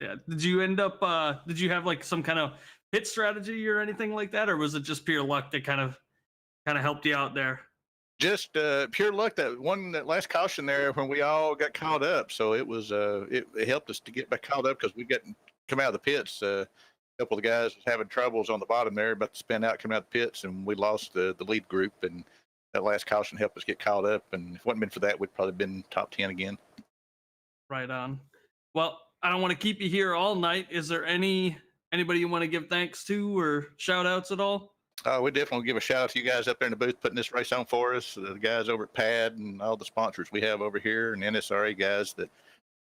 S3: Yeah. Did you end up? Did you have like some kind of pit strategy or anything like that, or was it just pure luck that kind of helped you out there?
S9: Just pure luck. That last caution there when we all got caught up. So it was it helped us to get back caught up because we come out of the pits. A couple of the guys was having troubles on the bottom there, about to spin out, coming out the pits, and we lost the lead group. And that last caution helped us get caught up. And if it hadn't been for that, we'd probably been top 10 again.
S3: Right on. Well, I don't want to keep you here all night. Is there anybody you want to give thanks to or shout outs at all?
S9: We definitely give a shout out to you guys up there in the booth putting this race on for us. The guys over at PADD and all the sponsors we have over here, and NSRA guys that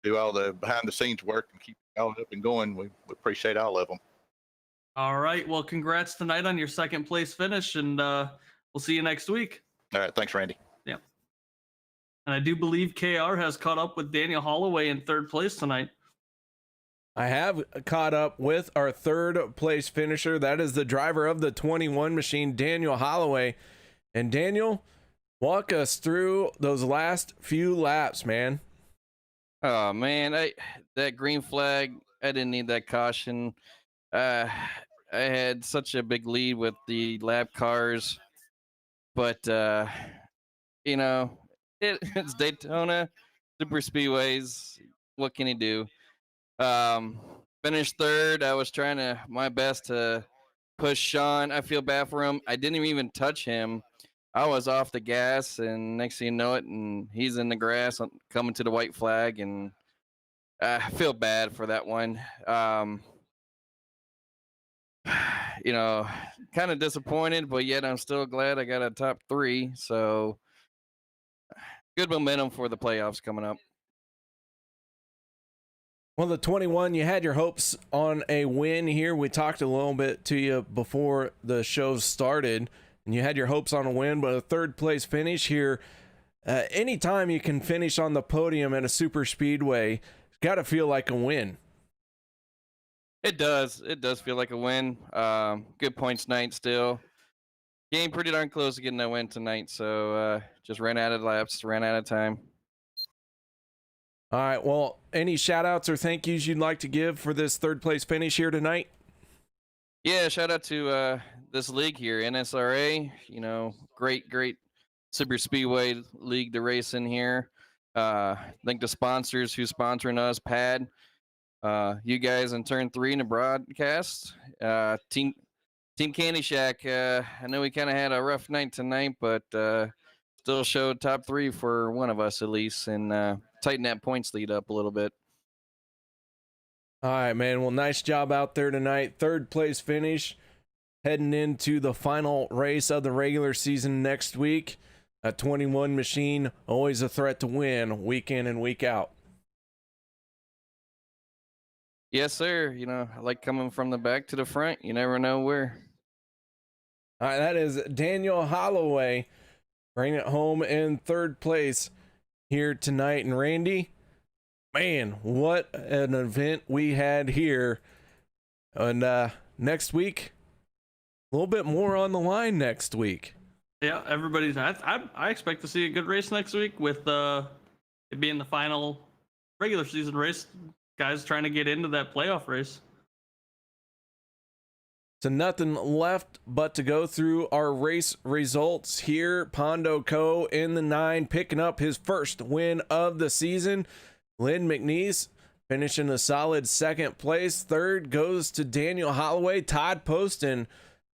S9: do all the behind the scenes work and keep it all up and going. We appreciate all of them.
S3: All right. Well, congrats tonight on your second place finish, and we'll see you next week.
S9: All right. Thanks, Randy.
S3: Yeah. And I do believe KR has caught up with Daniel Holloway in third place tonight.
S2: I have caught up with our third place finisher. That is the driver of the 21 machine, Daniel Holloway. And Daniel, walk us through those last few laps, man.
S10: Oh man, that green flag, I didn't need that caution. I had such a big lead with the lap cars, but it's Daytona, super speedways. What can you do? Finished third. I was trying my best to push Sean. I feel bad for him. I didn't even touch him. I was off the gas, and next thing you know it, and he's in the grass coming to the white flag, and I feel bad for that one. Kind of disappointed, but yet I'm still glad I got a top 3. So good momentum for the playoffs coming up.
S2: Well, the 21, you had your hopes on a win here. We talked a little bit to you before the show started, and you had your hopes on a win, but a third place finish here. Anytime you can finish on the podium at a super speedway, it's got to feel like a win.
S10: It does. It does feel like a win. Good points night still. Game pretty darn close to getting that win tonight, so just ran out of laps, ran out of time.
S2: All right, well, any shout outs or thank yous you'd like to give for this third place finish here tonight?
S10: Yeah, shout out to this league here, NSRA. Great super speedway league to race in here. Thank the sponsors who's sponsoring us, PADD. You guys in turn 3 in the broadcast. Team Candy Shack. I know we kind of had a rough night tonight, but still showed top 3 for one of us at least, and tighten that points lead up a little bit.
S2: All right, man. Well, nice job out there tonight. Third place finish. Heading into the final race of the regular season next week. A 21 machine, always a threat to win week in and week out.
S10: Yes, sir. I like coming from the back to the front. You never know where.
S2: All right, that is Daniel Holloway. Bring it home in third place here tonight. And Randy, Man, what an event we had here. And next week, a little bit more on the line next week.
S3: Yeah, everybody's. I expect to see a good race next week with it being the final regular season race. Guys trying to get into that playoff race.
S2: So nothing left but to go through our race results here. Pondo Co. in the 9, picking up his first win of the season. Lynn McNeese finishing a solid second place. Third goes to Daniel Holloway. Todd Poston,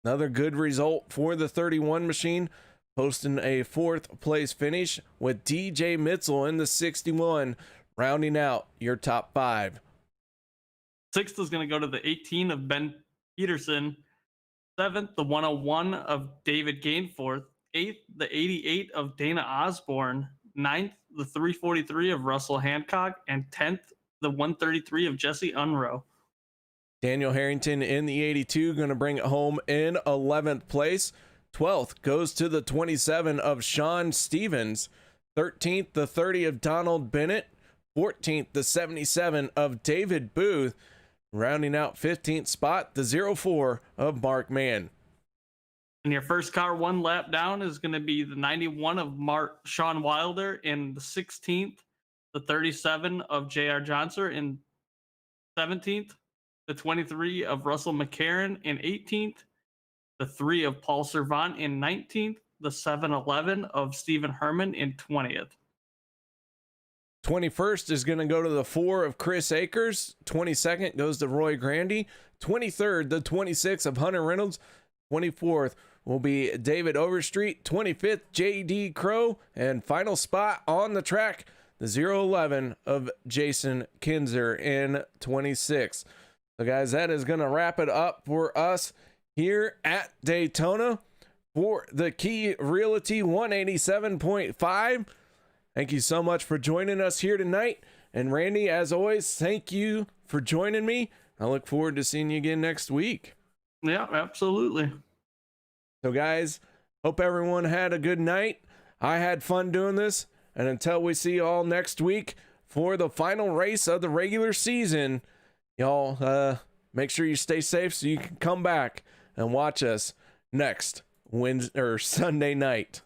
S2: another good result for the 31 machine, posting a fourth place finish, with DJ Mitzel in the 61, rounding out your top 5.
S3: Sixth is going to go to the 18 of Ben Peterson. Seventh, the 101 of David Gainforth. Eighth, the 88 of Dana Osborne. Ninth, the 343 of Russell Hancock. And 10th, the 133 of Jesse Unrow.
S2: Daniel Harrington in the 82, going to bring it home in 11th place. 12th goes to the 27 of Sean Stevens. 13th, the 30 of Donald Bennett. 14th, the 77 of David Booth. Rounding out 15th spot, the 04 of Mark Mann.
S3: And your first car one lap down is going to be the 91 of Sean Wilder. In the 16th, the 37 of J.R. Johnson. In 17th, the 23 of Russell McCarron. In 18th, the 3 of Paul Servant. In 19th, the 711 of Stephen Herman. In 20th.
S2: 21st is going to go to the 4 of Chris Akers. 22nd goes to Roy Grandy. 23rd, the 26 of Hunter Reynolds. 24th will be David Overstreet. 25th, J.D. Crow. And final spot on the track, the 011 of Jason Kinzer in 26th. So guys, that is going to wrap it up for us here at Daytona for the Key Realty 187.5. Thank you so much for joining us here tonight. And Randy, as always, thank you for joining me. I look forward to seeing you again next week.
S3: Yeah, absolutely.
S2: So guys, hope everyone had a good night. I had fun doing this. And until we see you all next week for the final race of the regular season, y'all make sure you stay safe so you can come back and watch us next Sunday night.